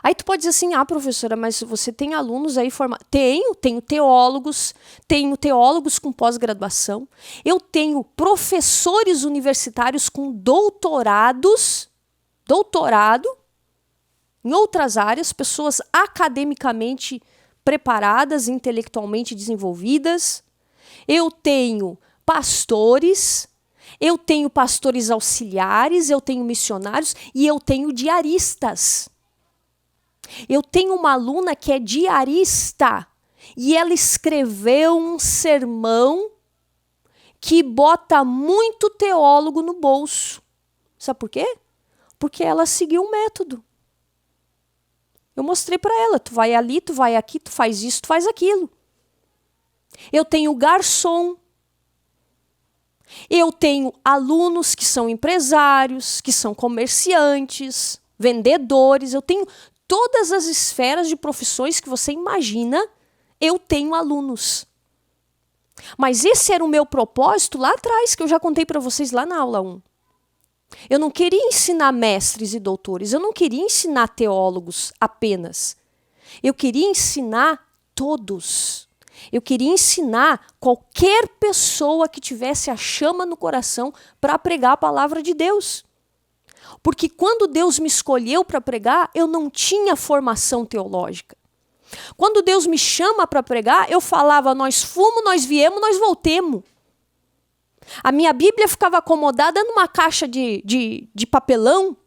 Aí tu pode dizer assim, professora, mas você tem alunos aí formados? Tenho teólogos com pós-graduação, eu tenho professores universitários com doutorado em outras áreas, pessoas academicamente preparadas, intelectualmente desenvolvidas. Eu tenho pastores auxiliares, eu tenho missionários e eu tenho diaristas. Eu tenho uma aluna que é diarista e ela escreveu um sermão que bota muito teólogo no bolso. Sabe por quê? Porque ela seguiu um método. Eu mostrei para ela, tu vai ali, tu vai aqui, tu faz isso, tu faz aquilo. Eu tenho garçom. Eu tenho alunos que são empresários, que são comerciantes, vendedores. Eu tenho todas as esferas de profissões que você imagina, eu tenho alunos. Mas esse era o meu propósito lá atrás, que eu já contei para vocês lá na aula 1. Eu não queria ensinar mestres e doutores, eu não queria ensinar teólogos apenas. Eu queria ensinar todos. Eu queria ensinar qualquer pessoa que tivesse a chama no coração para pregar a palavra de Deus. Porque quando Deus me escolheu para pregar, eu não tinha formação teológica. Quando Deus me chama para pregar, eu falava, nós fomos, nós viemos, nós voltemos. A minha Bíblia ficava acomodada numa caixa de papelão.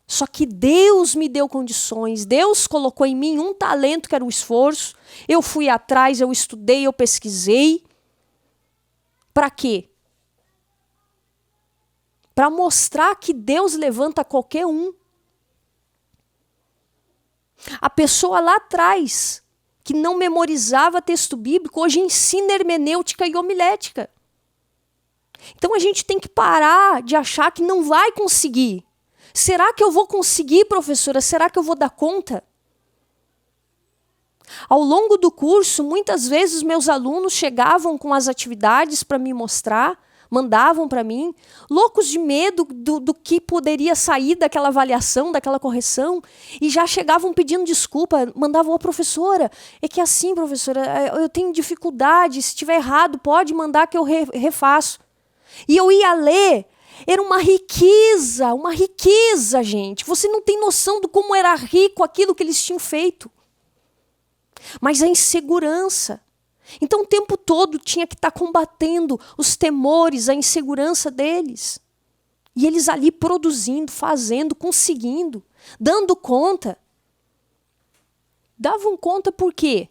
Só que Deus me deu condições, Deus colocou em mim um talento que era o esforço. Eu fui atrás, eu estudei, eu pesquisei. Para quê? Para mostrar que Deus levanta qualquer um. A pessoa lá atrás, que não memorizava texto bíblico, hoje ensina hermenêutica e homilética. Então a gente tem que parar de achar que não vai conseguir. Será que eu vou conseguir, professora? Será que eu vou dar conta? Ao longo do curso, muitas vezes meus alunos chegavam com as atividades para me mostrar, mandavam para mim, loucos de medo do que poderia sair daquela avaliação, daquela correção, e já chegavam pedindo desculpa, mandavam, professora, é que assim, professora, eu tenho dificuldade, se estiver errado, pode mandar que eu refaço. E eu ia ler, era uma riqueza, gente. Você não tem noção de como era rico aquilo que eles tinham feito. Mas a insegurança. Então o tempo todo tinha que estar combatendo os temores, a insegurança deles. E eles ali produzindo, fazendo, conseguindo, dando conta. Davam conta por quê?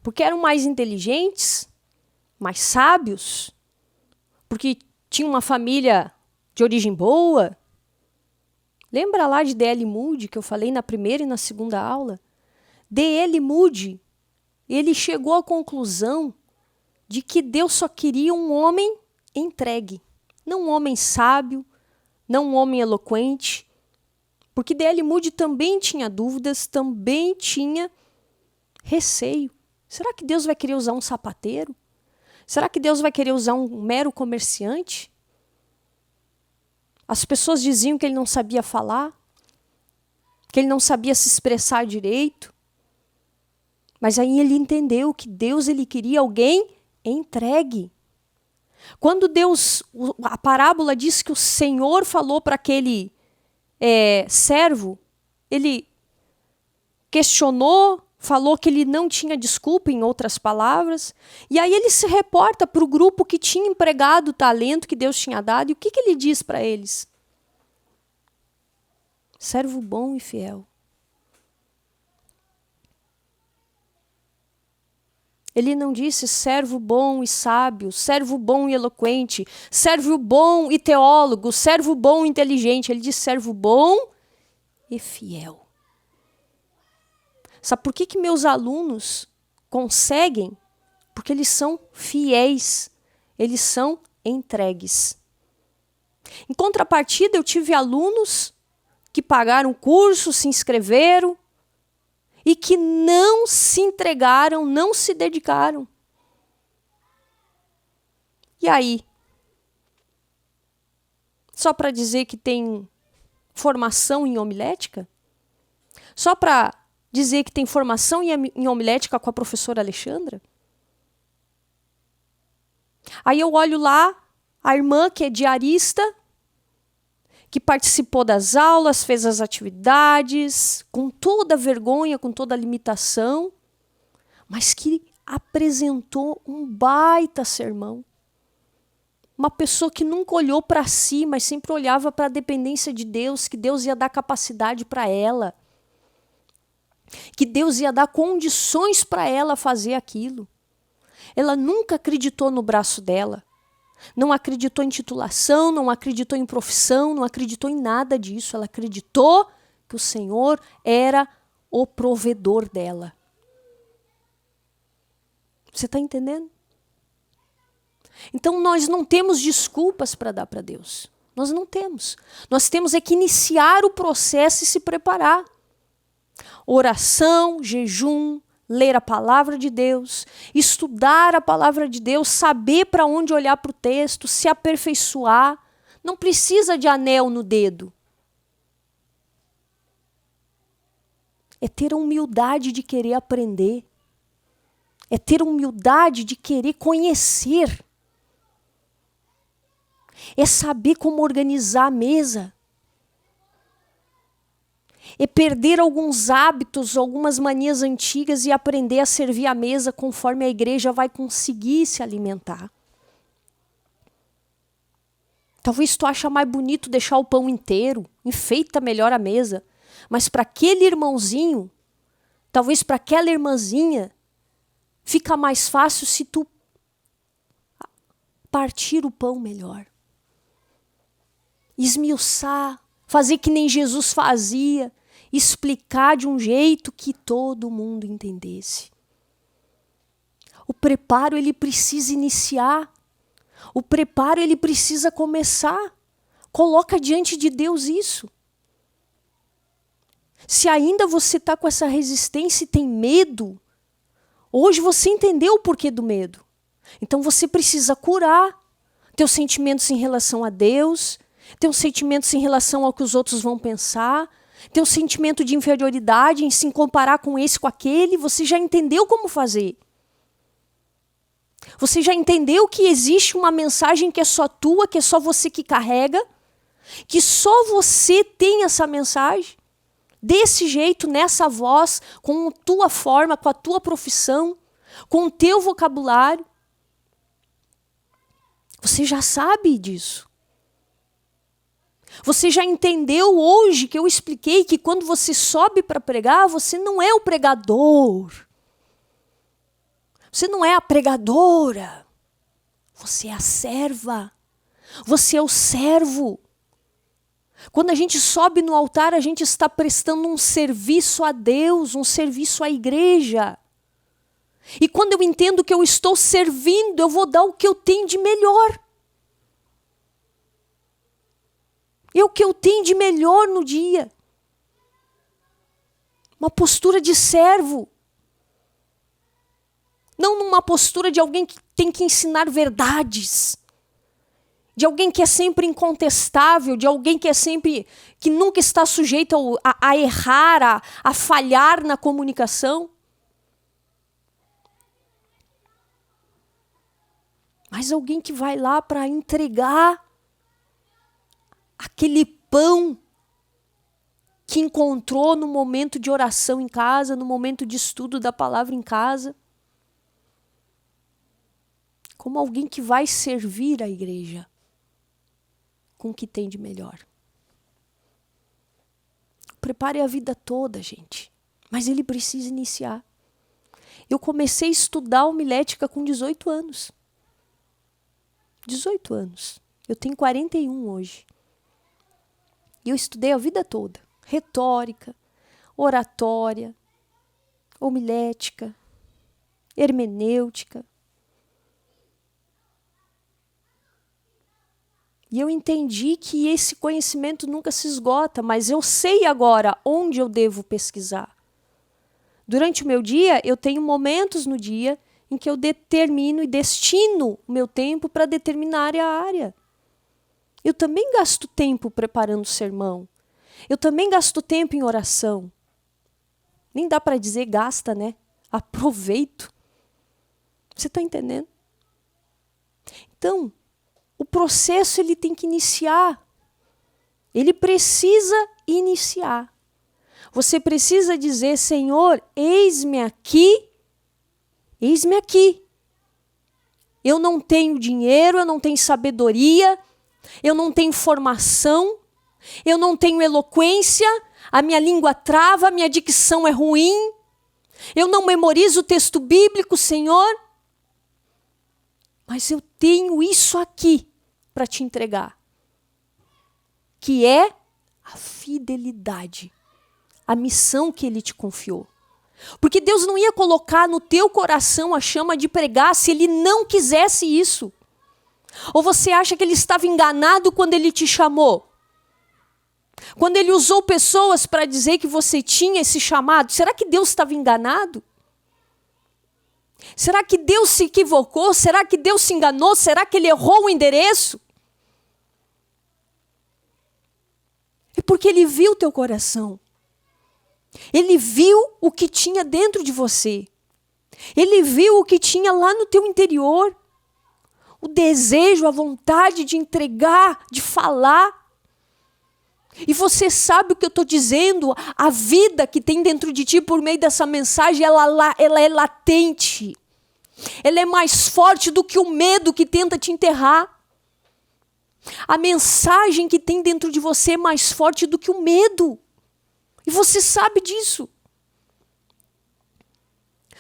Porque eram mais inteligentes, mais sábios, porque tinham uma família de origem boa. Lembra lá de D.L. Moody, que eu falei na primeira e na segunda aula? D.L. Moody, ele chegou à conclusão de que Deus só queria um homem entregue, não um homem sábio, não um homem eloquente, porque D.L. Moody também tinha dúvidas, também tinha receio. Será que Deus vai querer usar um sapateiro? Será que Deus vai querer usar um mero comerciante? As pessoas diziam que ele não sabia falar, que ele não sabia se expressar direito. Mas aí ele entendeu que Deus ele queria alguém entregue. Quando a parábola diz que o Senhor falou para aquele servo, ele questionou, falou que ele não tinha desculpa, em outras palavras, e aí ele se reporta para o grupo que tinha empregado o talento que Deus tinha dado, e o que ele diz para eles? Servo bom e fiel. Ele não disse servo bom e sábio, servo bom e eloquente, servo bom e teólogo, servo bom e inteligente. Ele disse servo bom e fiel. Sabe por que meus alunos conseguem? Porque eles são fiéis, eles são entregues. Em contrapartida, eu tive alunos que pagaram curso, se inscreveram, e que não se entregaram, não se dedicaram. E aí? Só para dizer que tem formação em homilética? Só para dizer que tem formação em homilética com a professora Alexandra? Aí eu olho lá, a irmã que é diarista, que participou das aulas, fez as atividades, com toda a vergonha, com toda a limitação, mas que apresentou um baita sermão. Uma pessoa que nunca olhou para si, mas sempre olhava para a dependência de Deus, que Deus ia dar capacidade para ela, que Deus ia dar condições para ela fazer aquilo. Ela nunca acreditou no braço dela. Não acreditou em titulação, não acreditou em profissão, não acreditou em nada disso. Ela acreditou que o Senhor era o provedor dela. Você está entendendo? Então nós não temos desculpas para dar para Deus. Nós não temos. Nós temos é que iniciar o processo e se preparar. Oração, jejum, ler a palavra de Deus, estudar a palavra de Deus, saber para onde olhar para o texto, se aperfeiçoar. Não precisa de anel no dedo. É ter a humildade de querer aprender. É ter a humildade de querer conhecer. É saber como organizar a mesa. É perder alguns hábitos, algumas manias antigas e aprender a servir a mesa conforme a igreja vai conseguir se alimentar. Talvez tu ache mais bonito deixar o pão inteiro, enfeita melhor a mesa, mas para aquele irmãozinho, talvez para aquela irmãzinha, fica mais fácil se tu partir o pão melhor. Esmiuçar, fazer que nem Jesus fazia, explicar de um jeito que todo mundo entendesse. O preparo ele precisa iniciar. O preparo ele precisa começar. Coloca diante de Deus isso. Se ainda você está com essa resistência e tem medo, hoje você entendeu o porquê do medo. Então você precisa curar. teus sentimentos em relação a Deus, teus sentimentos em relação ao que os outros vão pensar, teu sentimento de inferioridade em se comparar com esse, com aquele. Você já entendeu como fazer. Você já entendeu que existe uma mensagem que é só tua, que é só você que carrega, que só você tem essa mensagem, desse jeito, nessa voz, com a tua forma, com a tua profissão, com o teu vocabulário. Você já sabe disso. Você já entendeu hoje que eu expliquei que quando você sobe para pregar, você não é o pregador. Você não é a pregadora. Você é a serva. Você é o servo. Quando a gente sobe no altar, a gente está prestando um serviço a Deus, um serviço à igreja. E quando eu entendo que eu estou servindo, eu vou dar o que eu tenho de melhor. E o que eu tenho de melhor no dia. Uma postura de servo. Não numa postura de alguém que tem que ensinar verdades. De alguém que é sempre incontestável, de alguém que é sempre, que nunca está sujeito a errar, a falhar na comunicação. Mas alguém que vai lá para entregar aquele pão que encontrou no momento de oração em casa, no momento de estudo da palavra em casa. Como alguém que vai servir a igreja com o que tem de melhor. Prepare a vida toda, gente. Mas ele precisa iniciar. Eu comecei a estudar homilética com 18 anos. 18 anos. Eu tenho 41 hoje. E eu estudei a vida toda. Retórica, oratória, homilética, hermenêutica. E eu entendi que esse conhecimento nunca se esgota, mas eu sei agora onde eu devo pesquisar. Durante o meu dia, eu tenho momentos no dia em que eu determino e destino o meu tempo para determinar a área. Eu também gasto tempo preparando o sermão. Eu também gasto tempo em oração. Nem dá para dizer gasta, né? Aproveito. Você está entendendo? Então, o processo ele tem que iniciar. Ele precisa iniciar. Você precisa dizer, Senhor, eis-me aqui. Eis-me aqui. Eu não tenho dinheiro, eu não tenho sabedoria, eu não tenho formação, eu não tenho eloquência, a minha língua trava, a minha dicção é ruim, eu não memorizo o texto bíblico, Senhor, mas eu tenho isso aqui para te entregar, que é a fidelidade, a missão que Ele te confiou. Porque Deus não ia colocar no teu coração a chama de pregar se Ele não quisesse isso. Ou você acha que Ele estava enganado quando Ele te chamou? Quando Ele usou pessoas para dizer que você tinha esse chamado, será que Deus estava enganado? Será que Deus se equivocou? Será que Deus se enganou? Será que Ele errou o endereço? É porque Ele viu o teu coração. Ele viu o que tinha dentro de você. Ele viu o que tinha lá no teu interior. O desejo, a vontade de entregar, de falar. E você sabe o que eu estou dizendo? A vida que tem dentro de ti por meio dessa mensagem, ela é latente. Ela é mais forte do que o medo que tenta te enterrar. A mensagem que tem dentro de você é mais forte do que o medo. E você sabe disso.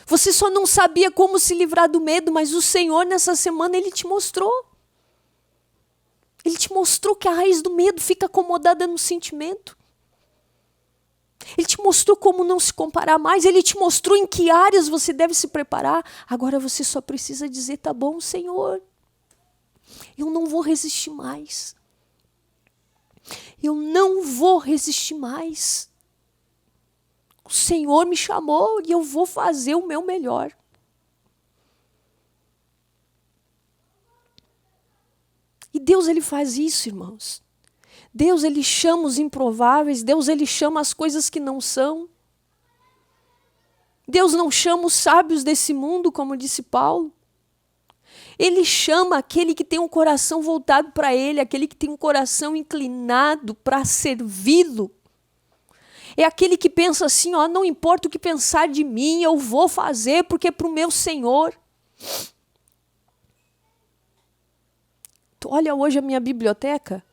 Você só não sabia como se livrar do medo, mas o Senhor nessa semana Ele te mostrou. Ele te mostrou que a raiz do medo fica acomodada no sentimento. Ele te mostrou como não se comparar mais. Ele te mostrou em que áreas você deve se preparar. Agora você só precisa dizer, tá bom, Senhor. Eu não vou resistir mais. Eu não vou resistir mais. O Senhor me chamou e eu vou fazer o meu melhor. E Deus, ele faz isso, irmãos. Deus, ele chama os improváveis. Deus, ele chama as coisas que não são. Deus não chama os sábios desse mundo, como disse Paulo. Ele chama aquele que tem um coração voltado para ele, aquele que tem um coração inclinado para servi-lo. É aquele que pensa assim, ó, não importa o que pensar de mim, eu vou fazer porque é para o meu Senhor. Tu olha hoje a minha biblioteca,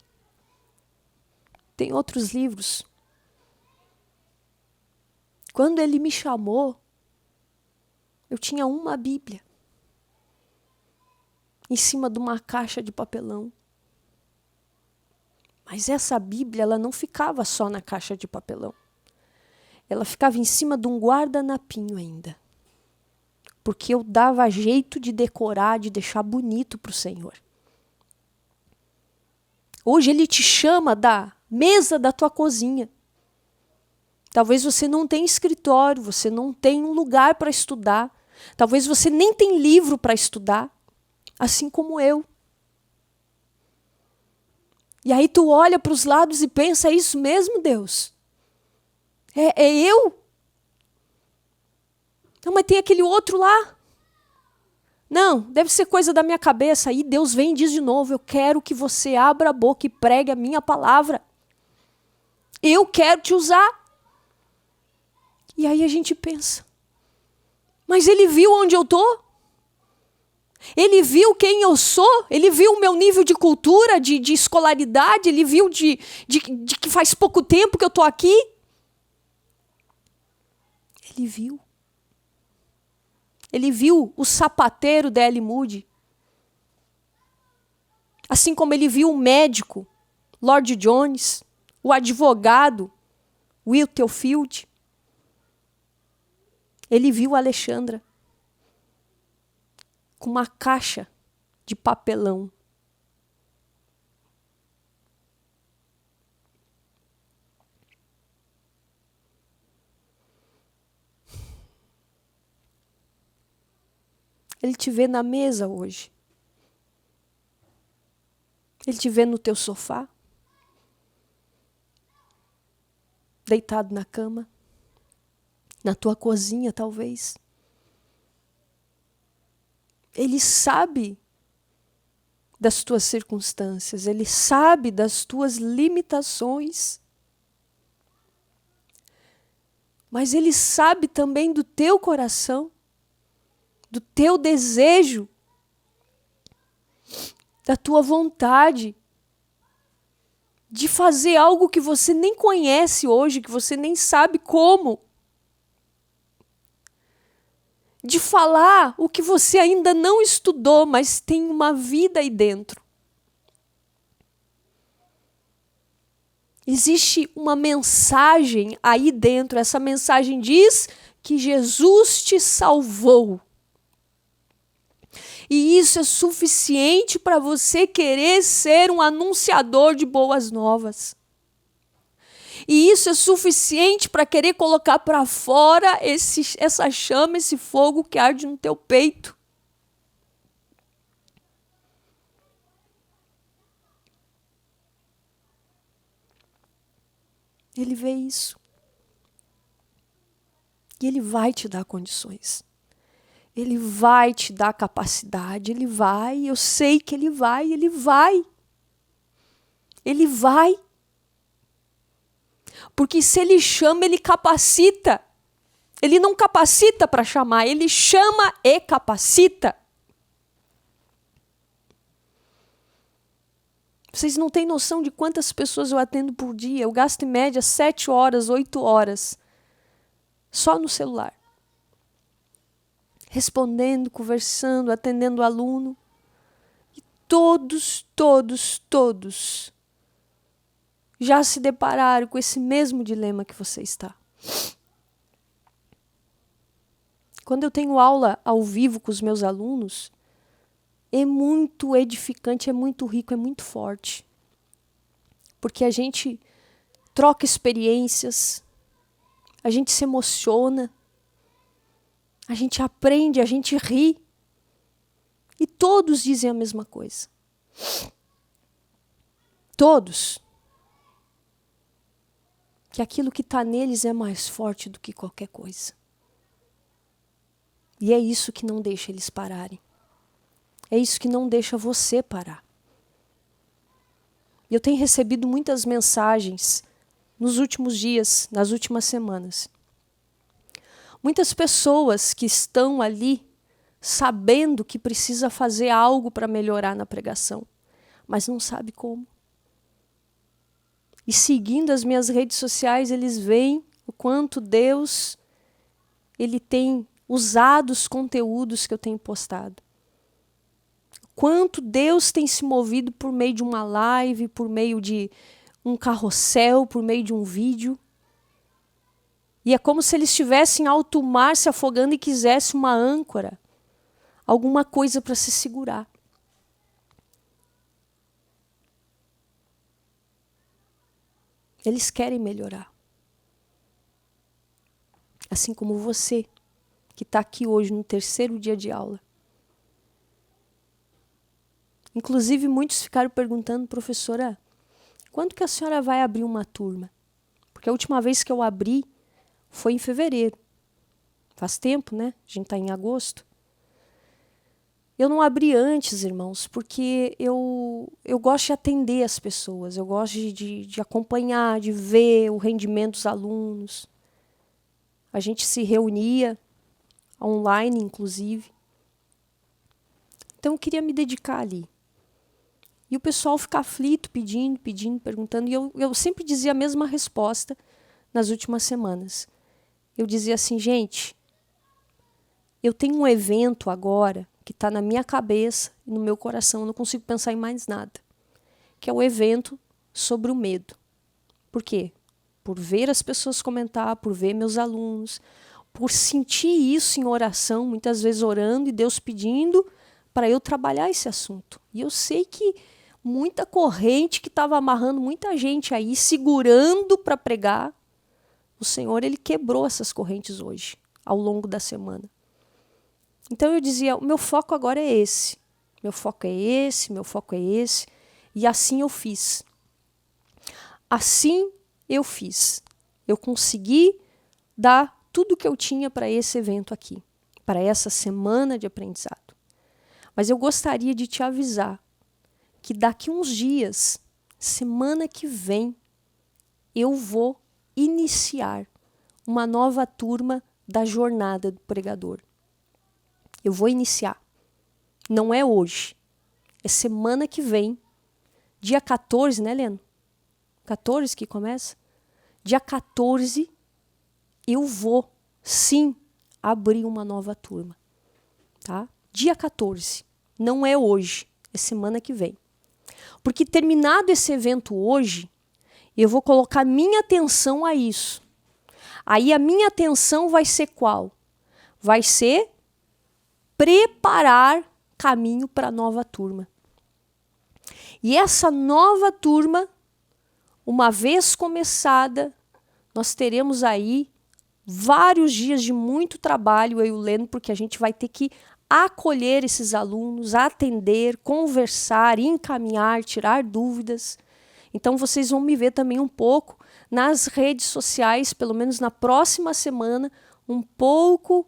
tem outros livros. Quando ele me chamou, eu tinha uma Bíblia em cima de uma caixa de papelão. Mas essa Bíblia, ela não ficava só na caixa de papelão. Ela ficava em cima de um guardanapinho ainda. Porque eu dava jeito de decorar, de deixar bonito para o Senhor. Hoje ele te chama da mesa da tua cozinha. Talvez você não tenha escritório, você não tenha um lugar para estudar. Talvez você nem tenha livro para estudar, assim como eu. E aí tu olha para os lados e pensa, é isso mesmo, Deus? É eu? Não, mas tem aquele outro lá. Não, deve ser coisa da minha cabeça. Aí Deus vem e diz de novo, eu quero que você abra a boca e pregue a minha palavra. Eu quero te usar. E aí a gente pensa, mas ele viu onde eu estou? Ele viu quem eu sou? Ele viu o meu nível de cultura, de escolaridade? Ele viu de que faz pouco tempo que eu estou aqui? Ele viu. Ele viu o sapateiro D.L. Moody. Assim como ele viu o médico, Lord Jones, o advogado, Will Theofield. Ele viu a Alexandra com uma caixa de papelão. Ele te vê na mesa hoje. Ele te vê no teu sofá, deitado na cama, na tua cozinha, talvez. Ele sabe das tuas circunstâncias, ele sabe das tuas limitações. Mas ele sabe também do teu coração, do teu desejo, da tua vontade de fazer algo que você nem conhece hoje, que você nem sabe como. De falar o que você ainda não estudou, mas tem uma vida aí dentro. Existe uma mensagem aí dentro. Essa mensagem diz que Jesus te salvou. E isso é suficiente para você querer ser um anunciador de boas novas. E isso é suficiente para querer colocar para fora essa chama, esse fogo que arde no teu peito. Ele vê isso. E ele vai te dar condições. Ele vai te dar capacidade. Ele vai, eu sei que ele vai, ele vai. Ele vai. Porque se ele chama, ele capacita. Ele não capacita para chamar, ele chama e capacita. Vocês não têm noção de quantas pessoas eu atendo por dia. Eu gasto em média 7 horas, 8 horas. Só no celular. Respondendo, conversando, atendendo aluno. E todos já se depararam com esse mesmo dilema que você está. Quando eu tenho aula ao vivo com os meus alunos, é muito edificante, é muito rico, é muito forte. Porque a gente troca experiências, a gente se emociona, a gente aprende, a gente ri. E todos dizem a mesma coisa. todos, que aquilo que está neles é mais forte do que qualquer coisa. E é isso que não deixa eles pararem. É isso que não deixa você parar. Eu tenho recebido muitas mensagens nos últimos dias, nas últimas semanas. Muitas pessoas que estão ali sabendo que precisa fazer algo para melhorar na pregação, mas não sabe como. E seguindo as minhas redes sociais, eles veem o quanto Deus ele tem usado os conteúdos que eu tenho postado. Quanto Deus tem se movido por meio de uma live, por meio de um carrossel, por meio de um vídeo. E é como se eles estivessem em alto mar se afogando e quisessem uma âncora, alguma coisa para se segurar. Eles querem melhorar. Assim como você, que está aqui hoje no 3º dia de aula. Inclusive, muitos ficaram perguntando, professora, quando que a senhora vai abrir uma turma? Porque a última vez que eu abri foi em fevereiro. Faz tempo, né? A gente está em agosto. Eu não abri antes, irmãos, porque eu gosto de atender as pessoas, eu gosto de acompanhar, de ver o rendimento dos alunos. A gente se reunia, online inclusive. Então eu queria me dedicar ali. E o pessoal fica aflito, pedindo, perguntando. E eu sempre dizia a mesma resposta nas últimas semanas. Eu dizia assim, gente, eu tenho um evento agora que está na minha cabeça e no meu coração, eu não consigo pensar em mais nada, que é o evento sobre o medo. Por quê? Por ver as pessoas comentar, por ver meus alunos, por sentir isso em oração, muitas vezes orando e Deus pedindo para eu trabalhar esse assunto. E eu sei que muita corrente que estava amarrando muita gente aí, segurando para pregar, o Senhor ele quebrou essas correntes hoje, ao longo da semana. Então eu dizia, o meu foco agora é esse. Meu foco é esse, meu foco é esse. E assim eu fiz. Assim eu fiz. Eu consegui dar tudo que eu tinha para esse evento aqui, para essa semana de aprendizado. Mas eu gostaria de te avisar que daqui uns dias, semana que vem, eu vou iniciar uma nova turma da jornada do pregador. Eu vou iniciar. Não é hoje. É semana que vem. Dia 14, né, Leno? 14 que começa? Dia 14, eu vou, sim, abrir uma nova turma. Tá? Dia 14. Não é hoje. É semana que vem. Porque terminado esse evento hoje, eu vou colocar minha atenção a isso. Aí a minha atenção vai ser qual? Vai ser preparar caminho para a nova turma. E essa nova turma, uma vez começada, nós teremos aí vários dias de muito trabalho, eu e o Leno, porque a gente vai ter que acolher esses alunos, atender, conversar, encaminhar, tirar dúvidas. Então vocês vão me ver também um pouco nas redes sociais, pelo menos na próxima semana, um pouco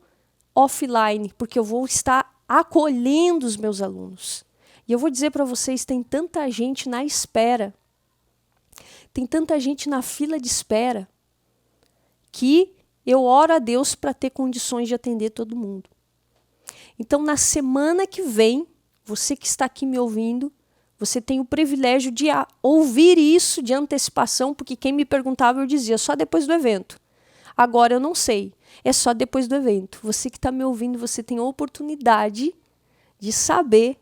offline, porque eu vou estar acolhendo os meus alunos. E eu vou dizer para vocês, tem tanta gente na espera, tem tanta gente na fila de espera, que eu oro a Deus para ter condições de atender todo mundo. Então, na semana que vem, você que está aqui me ouvindo, você tem o privilégio de ouvir isso de antecipação, porque quem me perguntava eu dizia, só depois do evento. Agora eu não sei, é só depois do evento. Você que está me ouvindo, você tem a oportunidade de saber,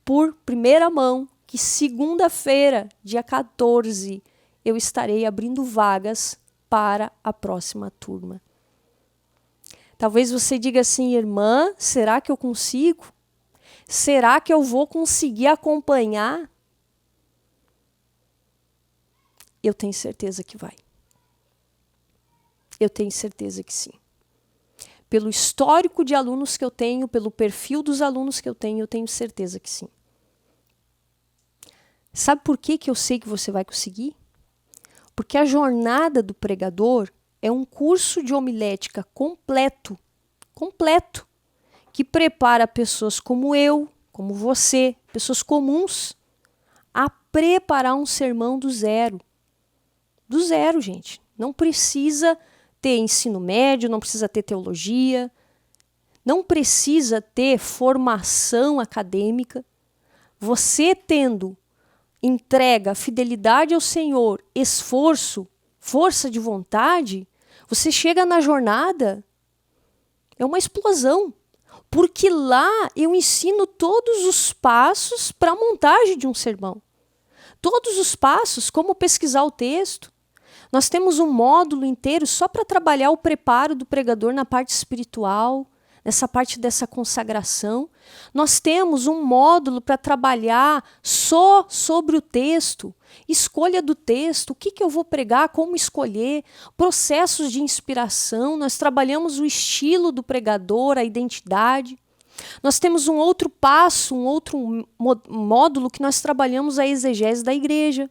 por primeira mão, que segunda-feira, dia 14, eu estarei abrindo vagas para a próxima turma. Talvez você diga assim, irmã, será que eu consigo? Será que eu vou conseguir acompanhar? Eu tenho certeza que vai. Eu tenho certeza que sim. Pelo histórico de alunos que eu tenho, pelo perfil dos alunos que eu tenho certeza que sim. Sabe por que eu sei que você vai conseguir? Porque a jornada do pregador é um curso de homilética completo, que prepara pessoas como eu, como você, pessoas comuns, a preparar um sermão do zero. Do zero, gente. Não precisa ter ensino médio, não precisa ter teologia, não precisa ter formação acadêmica. Você tendo entrega, fidelidade ao Senhor, esforço, força de vontade, você chega na jornada, é uma explosão. Porque lá eu ensino todos os passos para a montagem de um sermão. Todos os passos, como pesquisar o texto. Nós temos um módulo inteiro só para trabalhar o preparo do pregador na parte espiritual, nessa parte dessa consagração. Nós temos um módulo para trabalhar só sobre o texto, escolha do texto, o que eu vou pregar, como escolher, processos de inspiração. Nós trabalhamos o estilo do pregador, a identidade. Nós temos um outro passo, um outro módulo que nós trabalhamos a exegese da igreja.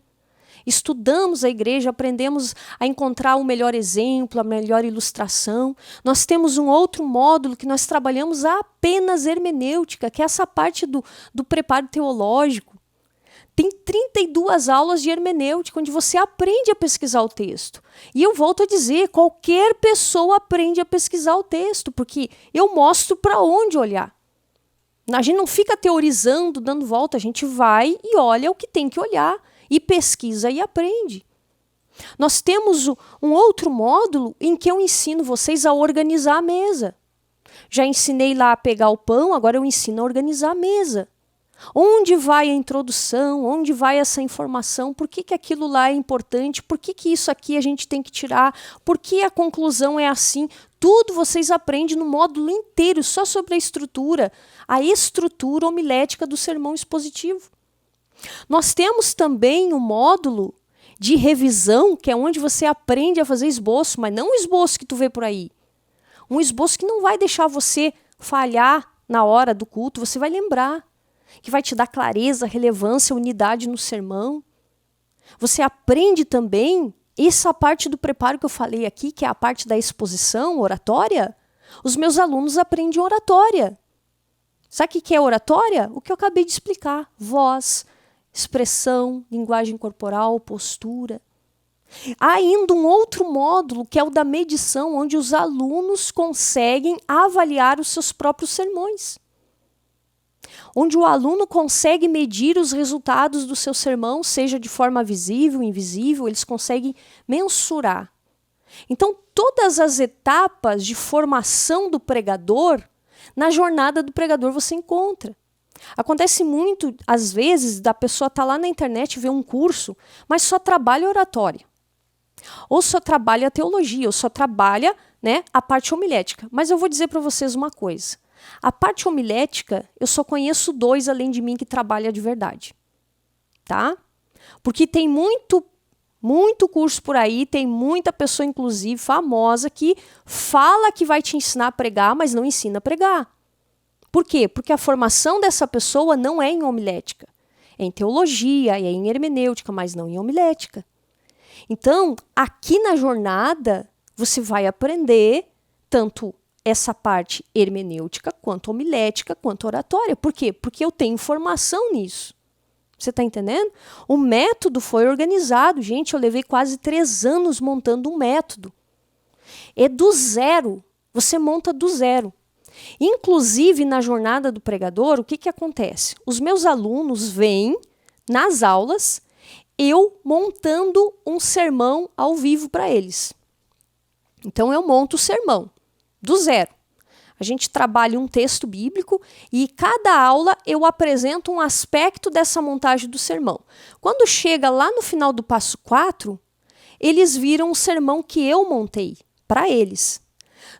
Estudamos a igreja, aprendemos a encontrar o melhor exemplo, a melhor ilustração. Nós temos um outro módulo que nós trabalhamos apenas hermenêutica, que é essa parte do preparo teológico. Tem 32 aulas de hermenêutica, onde você aprende a pesquisar o texto. E eu volto a dizer, qualquer pessoa aprende a pesquisar o texto, porque eu mostro para onde olhar. A gente não fica teorizando, dando volta, a gente vai e olha o que tem que olhar. E pesquisa e aprende. Nós temos um outro módulo em que eu ensino vocês a organizar a mesa. Já ensinei lá a pegar o pão, agora eu ensino a organizar a mesa. Onde vai a introdução? Onde vai essa informação? Por que aquilo lá é importante? Por que isso aqui a gente tem que tirar? Por que a conclusão é assim? Tudo vocês aprendem no módulo inteiro, só sobre a estrutura homilética do sermão expositivo. Nós temos também um módulo de revisão, que é onde você aprende a fazer esboço, mas não um esboço que tu vê por aí. Um esboço que não vai deixar você falhar na hora do culto, você vai lembrar, que vai te dar clareza, relevância, unidade no sermão. Você aprende também essa parte do preparo que eu falei aqui, que é a parte da exposição, oratória. Os meus alunos aprendem oratória. Sabe o que é oratória? O que eu acabei de explicar. Voz, expressão, linguagem corporal, postura. Há ainda um outro módulo, que é o da medição, onde os alunos conseguem avaliar os seus próprios sermões. Onde o aluno consegue medir os resultados do seu sermão, seja de forma visível, invisível, eles conseguem mensurar. Então, todas as etapas de formação do pregador, na jornada do pregador você encontra. Acontece muito, às vezes, da pessoa estar lá na internet e ver um curso, mas só trabalha oratória. Ou só trabalha teologia, ou só trabalha, né, a parte homilética. Mas eu vou dizer para vocês uma coisa. A parte homilética, eu só conheço 2 além de mim que trabalham de verdade. Tá? Porque tem muito curso por aí, tem muita pessoa, inclusive, famosa, que fala que vai te ensinar a pregar, mas não ensina a pregar. Por quê? Porque a formação dessa pessoa não é em homilética. É em teologia, é em hermenêutica, mas não em homilética. Então, aqui na jornada, você vai aprender tanto essa parte hermenêutica, quanto homilética, quanto oratória. Por quê? Porque eu tenho formação nisso. Você está entendendo? O método foi organizado. Gente, eu levei quase 3 anos montando um método. É do zero. Você monta do zero. Inclusive, na jornada do pregador, o que acontece? Os meus alunos vêm nas aulas, eu montando um sermão ao vivo para eles. Então, eu monto o sermão, do zero. A gente trabalha um texto bíblico e cada aula eu apresento um aspecto dessa montagem do sermão. Quando chega lá no final do passo 4, eles viram o sermão que eu montei para eles.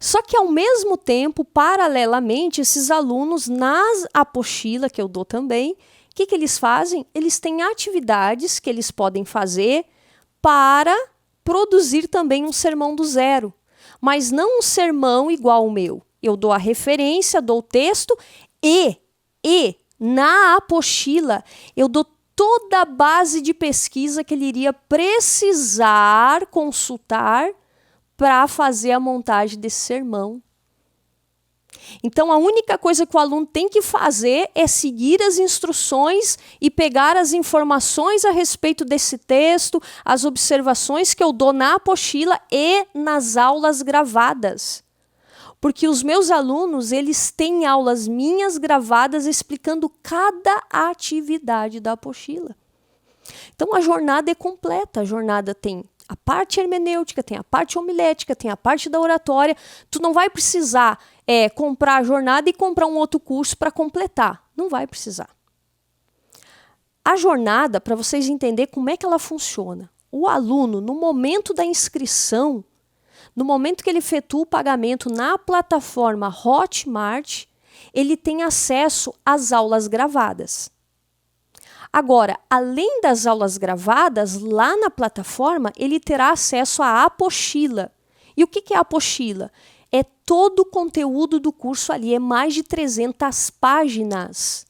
Só que, ao mesmo tempo, paralelamente, esses alunos, na apostila que eu dou também, o que eles fazem? Eles têm atividades que eles podem fazer para produzir também um sermão do zero. Mas não um sermão igual ao meu. Eu dou a referência, dou o texto e na apostila, eu dou toda a base de pesquisa que ele iria precisar consultar para fazer a montagem desse sermão. Então, a única coisa que o aluno tem que fazer é seguir as instruções e pegar as informações a respeito desse texto, as observações que eu dou na apostila e nas aulas gravadas. Porque os meus alunos, eles têm aulas minhas gravadas explicando cada atividade da apostila. Então, a jornada é completa. A jornada tem a parte hermenêutica, tem a parte homilética, tem a parte da oratória. Tu não vai precisar comprar a jornada e comprar um outro curso para completar. Não vai precisar. A jornada, para vocês entenderem como é que ela funciona. O aluno, no momento da inscrição, no momento que ele efetua o pagamento na plataforma Hotmart, ele tem acesso às aulas gravadas. Agora, além das aulas gravadas, lá na plataforma, ele terá acesso à apostila. E o que é a apostila? É todo o conteúdo do curso ali, é mais de 300 páginas.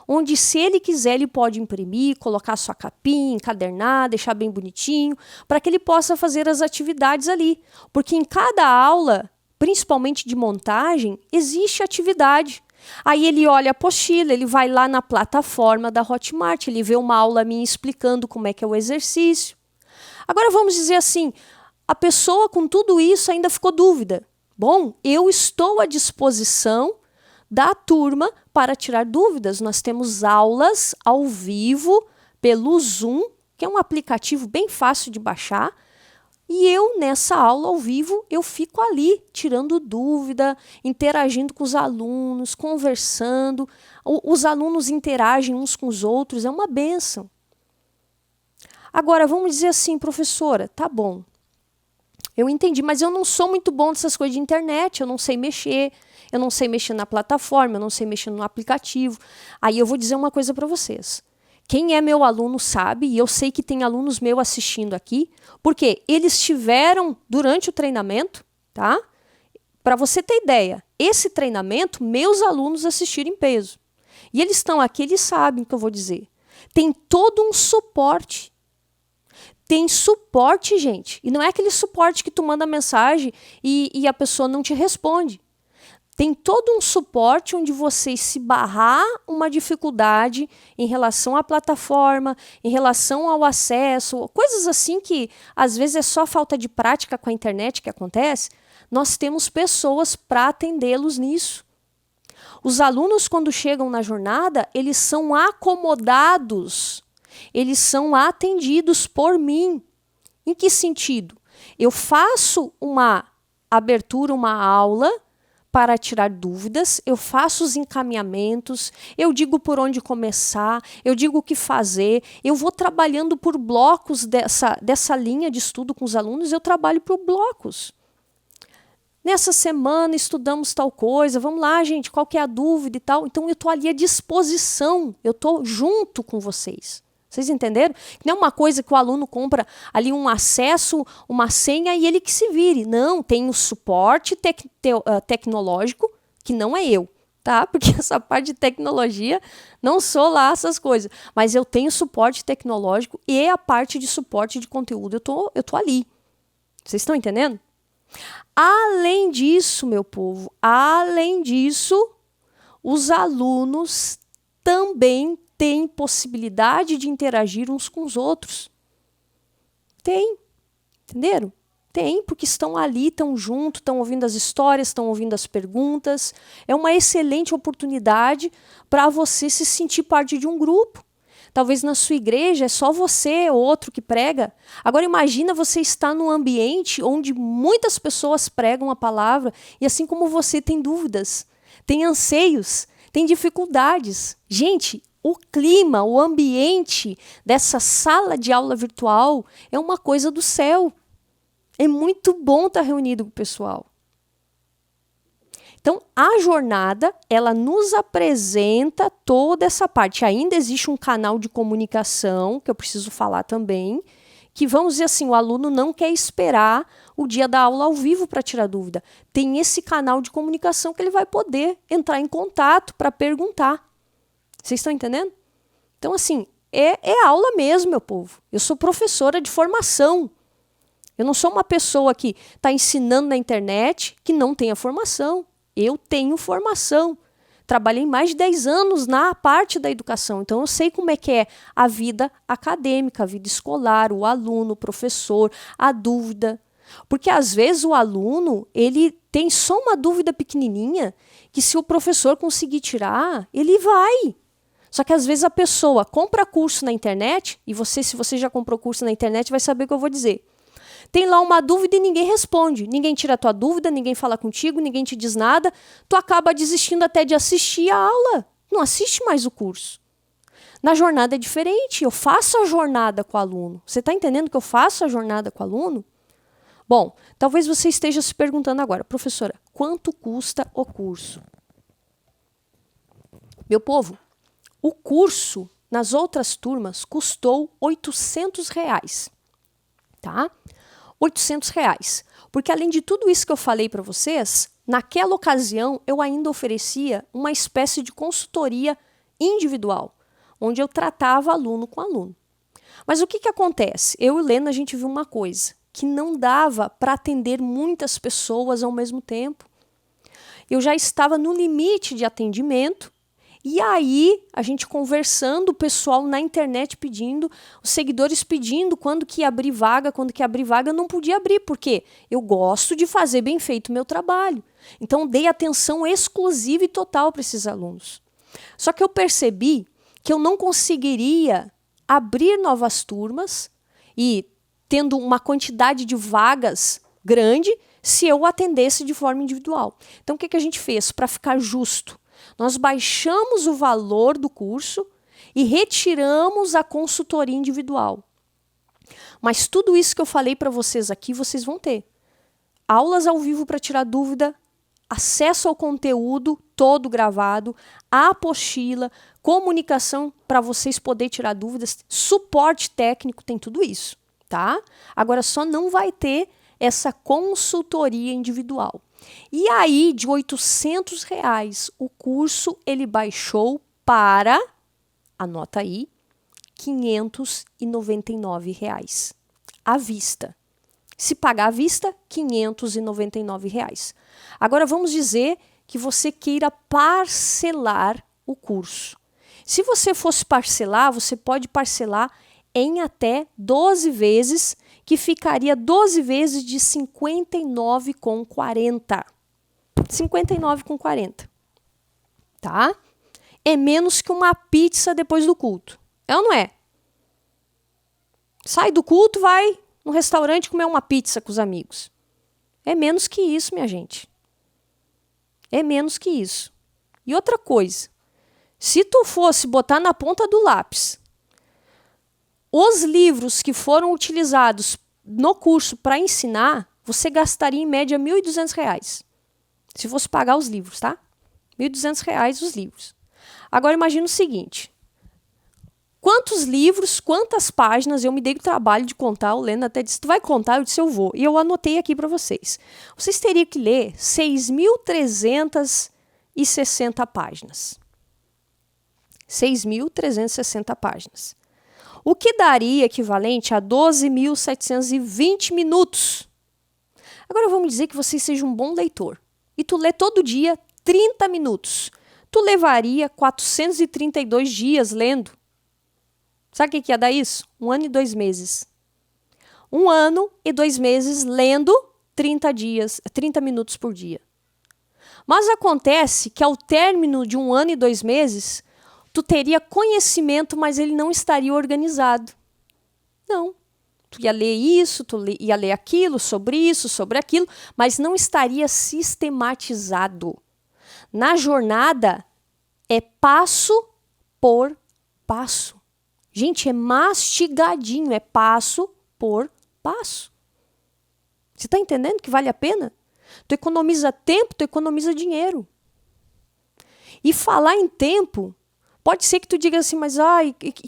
Onde, se ele quiser, ele pode imprimir, colocar sua capinha, encadernar, deixar bem bonitinho, para que ele possa fazer as atividades ali. Porque em cada aula, principalmente de montagem, existe atividade. Aí ele olha a apostila, ele vai lá na plataforma da Hotmart, ele vê uma aula minha explicando como é que é o exercício. Agora vamos dizer assim, a pessoa com tudo isso ainda ficou dúvida. Bom, eu estou à disposição da turma para tirar dúvidas. Nós temos aulas ao vivo pelo Zoom, que é um aplicativo bem fácil de baixar. E eu, nessa aula ao vivo, eu fico ali, tirando dúvida, interagindo com os alunos, conversando. Os alunos interagem uns com os outros, é uma bênção. Agora, vamos dizer assim, professora, tá bom, eu entendi, mas eu não sou muito bom nessas coisas de internet, eu não sei mexer na plataforma, eu não sei mexer no aplicativo. Aí eu vou dizer uma coisa para vocês. Quem é meu aluno sabe, e eu sei que tem alunos meus assistindo aqui, porque eles tiveram durante o treinamento, tá? Para você ter ideia, esse treinamento, meus alunos assistiram em peso. E eles estão aqui, eles sabem o que eu vou dizer. Tem todo um suporte. Tem suporte, gente. E não é aquele suporte que tu manda mensagem e a pessoa não te responde. Tem todo um suporte onde você, se barrar uma dificuldade em relação à plataforma, em relação ao acesso, coisas assim que às vezes é só falta de prática com a internet que acontece, nós temos pessoas para atendê-los nisso. Os alunos, quando chegam na jornada, eles são acomodados, eles são atendidos por mim. Em que sentido? Eu faço uma abertura, uma aula, para tirar dúvidas, eu faço os encaminhamentos, eu digo por onde começar, eu digo o que fazer, eu vou trabalhando por blocos dessa linha de estudo com os alunos, eu trabalho por blocos. Nessa semana estudamos tal coisa, vamos lá, gente, qual que é a dúvida e tal? Então eu estou ali à disposição, eu estou junto com vocês. Vocês entenderam? Não é uma coisa que o aluno compra ali um acesso, uma senha e ele que se vire. Não, tem o suporte tecnológico, que não é eu, tá? Porque essa parte de tecnologia, não sou lá essas coisas. Mas eu tenho suporte tecnológico e a parte de suporte de conteúdo, eu tô ali. Vocês estão entendendo? Além disso, meu povo, além disso, os alunos também têm possibilidade de interagir uns com os outros. Tem. Entenderam? Tem, porque estão ali, estão junto, estão ouvindo as histórias, estão ouvindo as perguntas. É uma excelente oportunidade para você se sentir parte de um grupo. Talvez na sua igreja é só você ou outro que prega. Agora imagina você estar num ambiente onde muitas pessoas pregam a palavra e assim como você tem dúvidas, tem anseios, tem dificuldades. Gente, o clima, o ambiente dessa sala de aula virtual é uma coisa do céu. É muito bom estar reunido com o pessoal. Então, a jornada, ela nos apresenta toda essa parte. Ainda existe um canal de comunicação, que eu preciso falar também, que, vamos dizer assim, o aluno não quer esperar o dia da aula ao vivo para tirar dúvida. Tem esse canal de comunicação que ele vai poder entrar em contato para perguntar. Vocês estão entendendo? Então, assim, é aula mesmo, meu povo. Eu sou professora de formação. Eu não sou uma pessoa que está ensinando na internet que não tenha formação. Eu tenho formação. Trabalhei mais de 10 anos na parte da educação, então eu sei como é que é a vida acadêmica, a vida escolar, o aluno, o professor, a dúvida. Porque às vezes o aluno, ele tem só uma dúvida pequenininha que se o professor conseguir tirar, ele vai. Só que às vezes a pessoa compra curso na internet, e você, se você já comprou curso na internet, vai saber o que eu vou dizer. Tem lá uma dúvida e ninguém responde. Ninguém tira a tua dúvida, ninguém fala contigo, ninguém te diz nada. Tu acaba desistindo até de assistir a aula. Não assiste mais o curso. Na jornada é diferente. Eu faço a jornada com o aluno. Você está entendendo que eu faço a jornada com o aluno? Bom, talvez você esteja se perguntando agora, professora, quanto custa o curso? Meu povo, o curso nas outras turmas custou R$800. Tá? R$800. Porque além de tudo isso que eu falei para vocês, naquela ocasião eu ainda oferecia uma espécie de consultoria individual, onde eu tratava aluno com aluno. Mas o que acontece? Eu e Lena, a gente viu uma coisa, que não dava para atender muitas pessoas ao mesmo tempo. Eu já estava no limite de atendimento. E aí, a gente conversando, o pessoal na internet pedindo, os seguidores pedindo quando que ia abrir vaga, eu não podia abrir, porque eu gosto de fazer bem feito o meu trabalho. Então, dei atenção exclusiva e total para esses alunos. Só que eu percebi que eu não conseguiria abrir novas turmas e tendo uma quantidade de vagas grande se eu atendesse de forma individual. Então, o que a gente fez para ficar justo? Nós baixamos o valor do curso e retiramos a consultoria individual. Mas tudo isso que eu falei para vocês aqui, vocês vão ter. Aulas ao vivo para tirar dúvida, acesso ao conteúdo todo gravado, a apostila, comunicação para vocês poderem tirar dúvidas, suporte técnico, tem tudo isso, tá? Agora só não vai ter essa consultoria individual. E aí, de R$800, o curso ele baixou para, anota aí, R$599 à vista. Se pagar à vista, R$599. Agora vamos dizer que você queira parcelar o curso. Se você fosse parcelar, você pode parcelar em até 12 vezes, que ficaria 12 vezes de R$ 59,40. R$ 59,40. Tá? É menos que uma pizza depois do culto. É ou não é? Sai do culto, vai no restaurante comer uma pizza com os amigos. É menos que isso, minha gente. É menos que isso. E outra coisa, se tu fosse botar na ponta do lápis os livros que foram utilizados no curso para ensinar, você gastaria em média R$ 1.200. Se fosse pagar os livros, tá? R$ 1.200 os livros. Agora imagina o seguinte. Quantos livros, quantas páginas, eu me dei o trabalho de contar, o Lena até disse, tu vai contar? Eu disse, eu vou. E eu anotei aqui para vocês. Vocês teriam que ler 6.360 páginas. 6.360 páginas. O que daria equivalente a 12.720 minutos. Agora vamos dizer que você seja um bom leitor. E tu lê todo dia 30 minutos. Tu levaria 432 dias lendo. Sabe o que ia dar isso? 1 ano e 2 meses. 1 ano e 2 meses lendo 30 minutos por dia. Mas acontece que ao término de 1 ano e 2 meses, tu teria conhecimento, mas ele não estaria organizado. Não. Tu ia ler isso, ia ler aquilo, sobre isso, sobre aquilo, mas não estaria sistematizado. Na jornada, é passo por passo. Gente, é mastigadinho, é passo por passo. Você está entendendo que vale a pena? Tu economiza tempo, tu economiza dinheiro. E falar em tempo, pode ser que tu diga assim, mas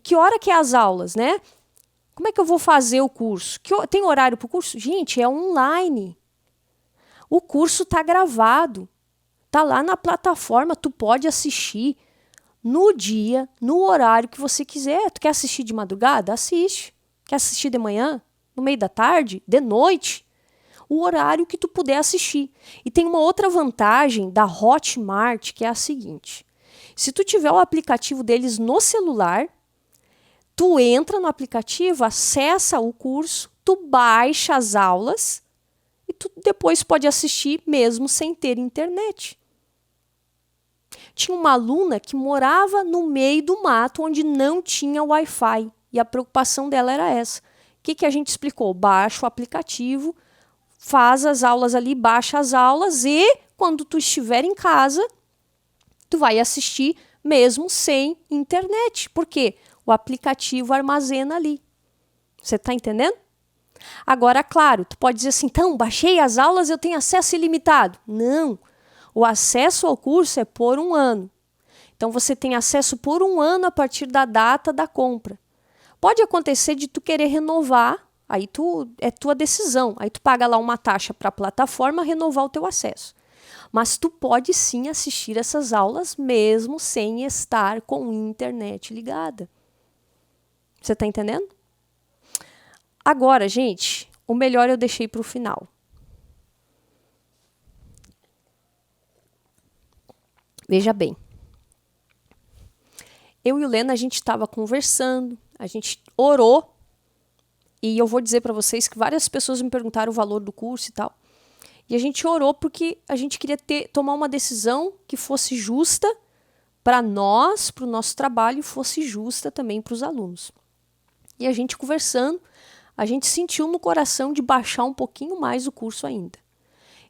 que hora que é as aulas, né? Como é que eu vou fazer o curso? Tem horário para o curso? Gente, é online. O curso está gravado. Está lá na plataforma, tu pode assistir. no dia, no horário que você quiser. Tu quer assistir de madrugada? Assiste. Quer assistir de manhã? No meio da tarde? De noite? O horário que tu puder assistir. E tem uma outra vantagem da Hotmart, que é a seguinte. Se tu tiver o aplicativo deles no celular, tu entra no aplicativo, acessa o curso, tu baixa as aulas e tu depois pode assistir mesmo sem ter internet. Tinha uma aluna que morava no meio do mato onde não tinha Wi-Fi e a preocupação dela era essa. O que a gente explicou? Baixa o aplicativo, faz as aulas ali, baixa as aulas e quando tu estiver em casa, tu vai assistir mesmo sem internet. Por quê? O aplicativo armazena ali. Você está entendendo? Agora, claro, tu pode dizer assim, então, baixei as aulas, eu tenho acesso ilimitado. Não. O acesso ao curso é por 1 ano. Então, você tem acesso por 1 ano a partir da data da compra. Pode acontecer de tu querer renovar, aí é tua decisão. Aí tu paga lá uma taxa para a plataforma renovar o teu acesso. Mas tu pode sim assistir essas aulas mesmo sem estar com a internet ligada. Você está entendendo? Agora, gente, o melhor eu deixei para o final. Veja bem. Eu e o Lena, a gente estava conversando, a gente orou, e eu vou dizer para vocês que várias pessoas me perguntaram o valor do curso e tal. E a gente orou porque a gente queria tomar uma decisão que fosse justa para nós, para o nosso trabalho, e fosse justa também para os alunos. E a gente conversando, a gente sentiu no coração de baixar um pouquinho mais o curso ainda.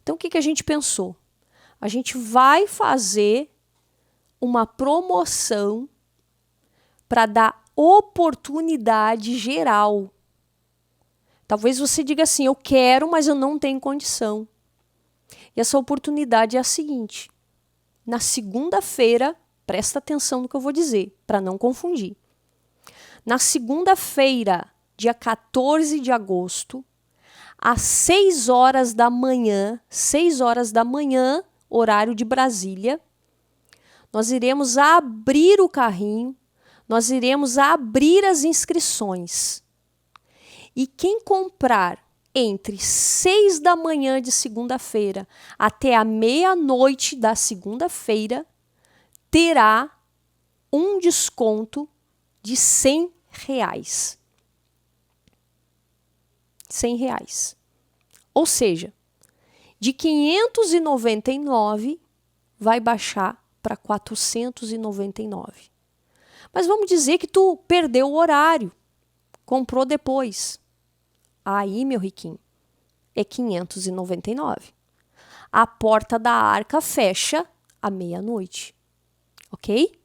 Então, o que a gente pensou? A gente vai fazer uma promoção para dar oportunidade geral. Talvez você diga assim, eu quero, mas eu não tenho condição. E essa oportunidade é a seguinte. Na segunda-feira, presta atenção no que eu vou dizer, para não confundir. Na segunda-feira, dia 14 de agosto, às 6 horas da manhã, horário de Brasília, nós iremos abrir o carrinho, nós iremos abrir as inscrições. E quem comprar entre 6 da manhã de segunda-feira até a meia-noite da segunda-feira, terá um desconto de R$100. R$100. Ou seja, de 599 vai baixar para 499. Mas vamos dizer que tu perdeu o horário, comprou depois. Aí, meu riquinho, é 599. A porta da arca fecha à meia-noite. Ok?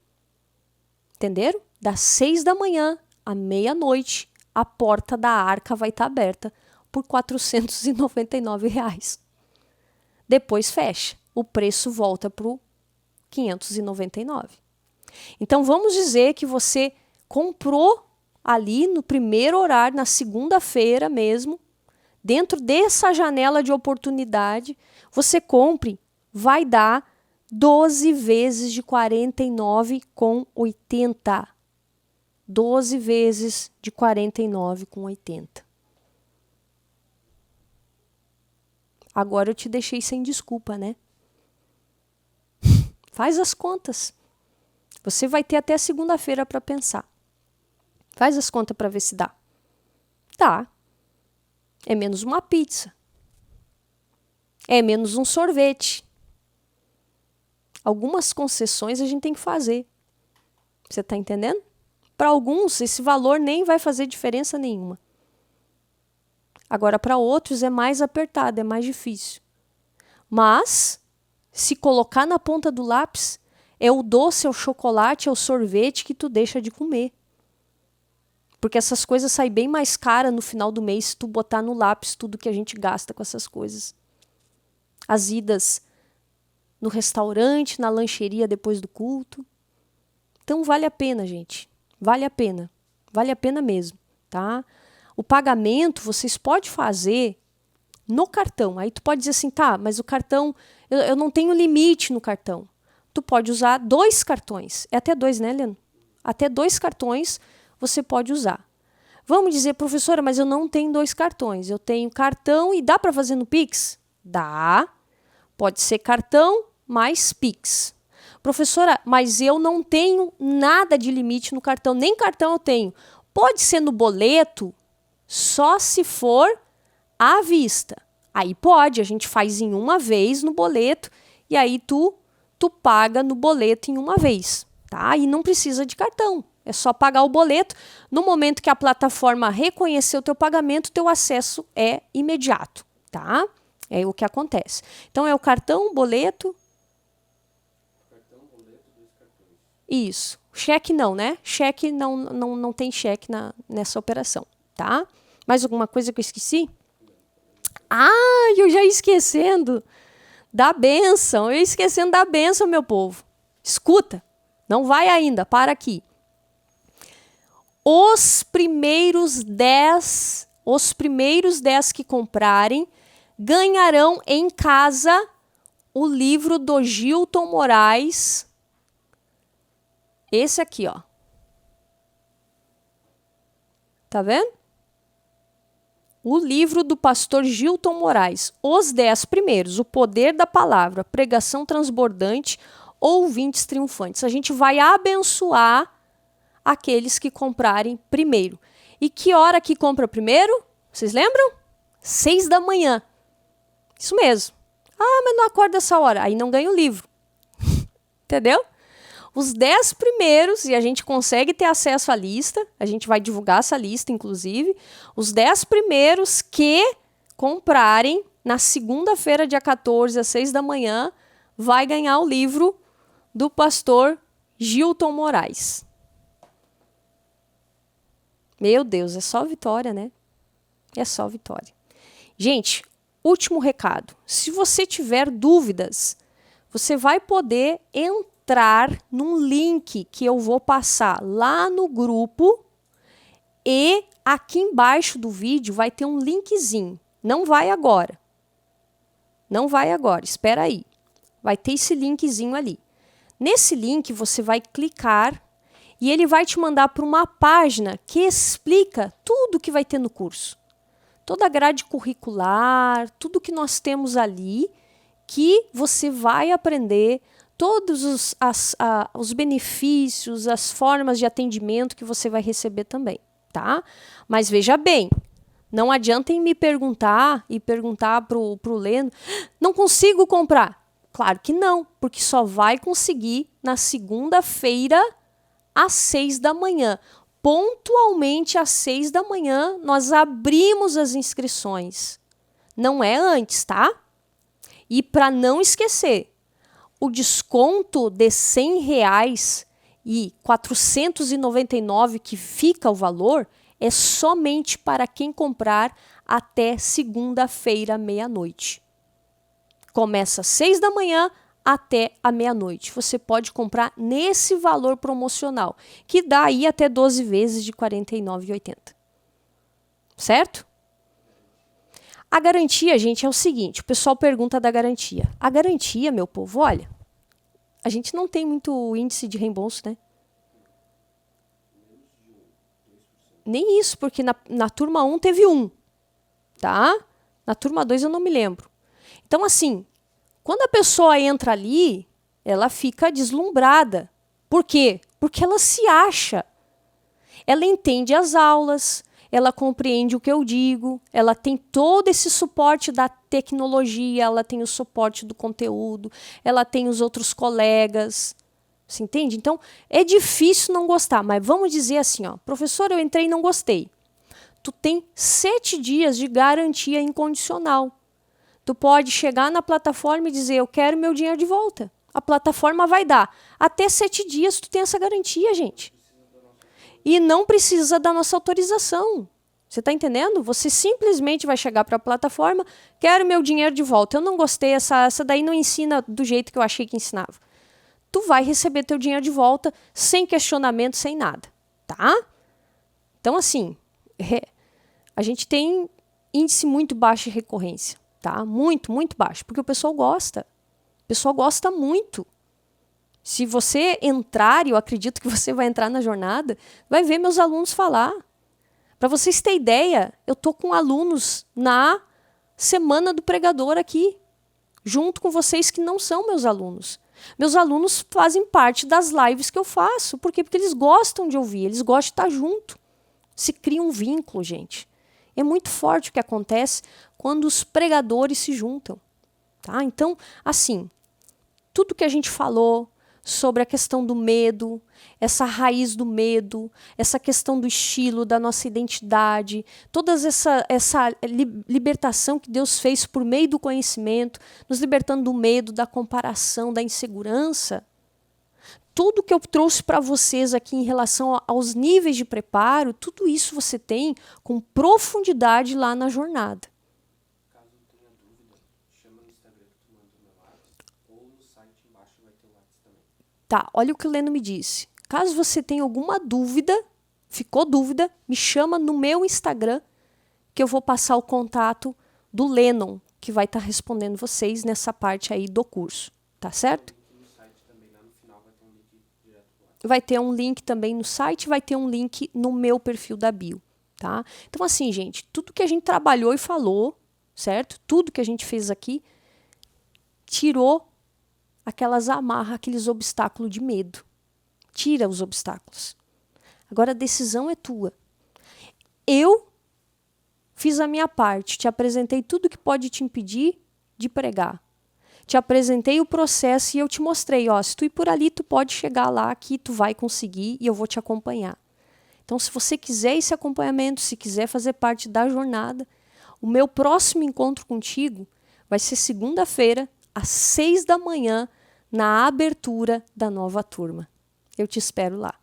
Entenderam? Das 6 da manhã à meia-noite, a porta da arca vai estar aberta por R$499. Depois fecha. O preço volta para o 599. Então, vamos dizer que você comprou ali no primeiro horário, na segunda-feira mesmo, dentro dessa janela de oportunidade, você compre, vai dar 12 vezes de R$ 49,80. 12 vezes de R$ 49,80. Agora eu te deixei sem desculpa, né? Faz as contas. Você vai ter até segunda-feira para pensar. Faz as contas para ver se dá. Dá. É menos uma pizza. É menos um sorvete. Algumas concessões a gente tem que fazer. Você está entendendo? Para alguns, esse valor nem vai fazer diferença nenhuma. Agora, para outros, é mais apertado, é mais difícil. Mas, se colocar na ponta do lápis, é o doce, é o chocolate, é o sorvete que tu deixa de comer. Porque essas coisas saem bem mais caras no final do mês se tu botar no lápis tudo que a gente gasta com essas coisas. As idas no restaurante, na lancheria depois do culto. Então vale a pena, gente. Vale a pena. Vale a pena mesmo, tá? O pagamento vocês podem fazer no cartão. Aí tu pode dizer assim, tá, mas o cartão, eu não tenho limite no cartão. tu pode usar 2 cartões. É até 2, né, Helena? Até 2 cartões você pode usar. Vamos dizer, professora, mas eu não tenho 2 cartões. Eu tenho cartão e dá para fazer no Pix? Dá. Pode ser cartão mais Pix. Professora, mas eu não tenho nada de limite no cartão, nem cartão eu tenho. Pode ser no boleto, só se for à vista. Aí pode, a gente faz em uma vez no boleto e aí tu paga no boleto em uma vez, tá? E não precisa de cartão, é só pagar o boleto. No momento que a plataforma reconhecer o teu pagamento, teu acesso é imediato, tá? É o que acontece. Então é o cartão, boleto. Cartão, boleto, 2 cartões. Isso. Cheque não, né? Cheque não tem cheque nessa operação, tá? Mais alguma coisa que eu esqueci? Ah, eu já ia esquecendo da bênção. Eu ia esquecendo da bênção, meu povo. Escuta, não vai ainda, para aqui. Os primeiros 10 que comprarem ganharão em casa o livro do Gilton Moraes. Esse aqui, ó. Tá vendo? O livro do pastor Gilton Moraes. Os 10 primeiros. O poder da palavra. Pregação transbordante. Ouvintes triunfantes. A gente vai abençoar aqueles que comprarem primeiro. E que hora que compra primeiro? Vocês lembram? 6 da manhã. Isso mesmo. Ah, mas não acorda essa hora. Aí não ganha o livro. Entendeu? Os 10 primeiros, e a gente consegue ter acesso à lista, a gente vai divulgar essa lista, inclusive, os 10 primeiros que comprarem na segunda-feira, dia 14, às 6 da manhã, vai ganhar o livro do pastor Gilton Moraes. Meu Deus, é só vitória, né? É só vitória. Gente, último recado. Se você tiver dúvidas, você vai poder entrar num link que eu vou passar lá no grupo e aqui embaixo do vídeo vai ter um linkzinho. Não vai agora. Não vai agora, espera aí. Vai ter esse linkzinho ali. Nesse link você vai clicar e ele vai te mandar para uma página que explica tudo que vai ter no curso. Toda a grade curricular, tudo que nós temos ali, que você vai aprender, todos os benefícios, as formas de atendimento que você vai receber também, tá? Mas veja bem, não adianta me perguntar e perguntar pro Leno, não consigo comprar. Claro que não, porque só vai conseguir na segunda-feira às 6 da manhã. Pontualmente às 6 da manhã, nós abrimos as inscrições. Não é antes, tá? E para não esquecer, o desconto de R$100 e 499 que fica o valor é somente para quem comprar até segunda-feira, meia-noite. Começa às 6 da manhã até a meia-noite. Você pode comprar nesse valor promocional, que dá aí até 12 vezes de R$ 49,80. Certo? A garantia, gente, é o seguinte, o pessoal pergunta da garantia. A garantia, meu povo, olha, a gente não tem muito índice de reembolso, né? Nem isso, porque na turma 1 teve 1, tá? Na turma 2 eu não me lembro. Então, assim, quando a pessoa entra ali, ela fica deslumbrada. Por quê? Porque ela se acha. Ela entende as aulas, ela compreende o que eu digo, ela tem todo esse suporte da tecnologia, ela tem o suporte do conteúdo, ela tem os outros colegas. Você entende? Então, é difícil não gostar, mas vamos dizer assim, ó, professor, eu entrei e não gostei. Tu tem 7 dias de garantia incondicional. Tu pode chegar na plataforma e dizer, eu quero meu dinheiro de volta. A plataforma vai dar. Até 7 dias tu tem essa garantia, gente. E não precisa da nossa autorização. Você está entendendo? Você simplesmente vai chegar para a plataforma, quero meu dinheiro de volta. Eu não gostei, essa daí não ensina do jeito que eu achei que ensinava. Tu vai receber teu dinheiro de volta sem questionamento, sem nada. Tá? Então, assim, a gente tem índice muito baixo de recorrência. Tá? Muito, muito baixo. Porque o pessoal gosta. O pessoal gosta muito. Se você entrar, e eu acredito que você vai entrar na jornada, vai ver meus alunos falar. Para vocês terem ideia, eu estou com alunos na Semana do Pregador aqui, junto com vocês que não são meus alunos. Meus alunos fazem parte das lives que eu faço. Por quê? Porque eles gostam de ouvir, eles gostam de estar junto. Se cria um vínculo, gente. É muito forte o que acontece quando os pregadores se juntam. Tá? Então, assim, tudo que a gente falou sobre a questão do medo, essa raiz do medo, essa questão do estilo, da nossa identidade, toda essa libertação que Deus fez por meio do conhecimento, nos libertando do medo, da comparação, da insegurança, tudo que eu trouxe para vocês aqui em relação aos níveis de preparo, tudo isso você tem com profundidade lá na jornada. Caso tenha dúvida, chama no Instagram que tu manda o meu WhatsApp, ou no site embaixo vai ter o WhatsApp também. Tá, olha o que o Leno me disse. Caso você tenha alguma dúvida, ficou dúvida, me chama no meu Instagram, que eu vou passar o contato do Lennon, que vai estar respondendo vocês nessa parte aí do curso. Tá certo? No site também, lá no final vai ter um link direto do WhatsApp. Vai ter um link também no site, vai ter um link no meu perfil da bio. Tá? Então, assim, gente, tudo que a gente trabalhou e falou, certo? Tudo que a gente fez aqui, tirou aquelas amarras, aqueles obstáculos de medo. Tira os obstáculos. Agora a decisão é tua. Eu fiz a minha parte, te apresentei tudo que pode te impedir de pregar. Te apresentei o processo e eu te mostrei, ó, se tu ir por ali, tu pode chegar lá, que tu vai conseguir e eu vou te acompanhar. Então, se você quiser esse acompanhamento, se quiser fazer parte da jornada, o meu próximo encontro contigo vai ser segunda-feira, às 6 da manhã, na abertura da nova turma. Eu te espero lá.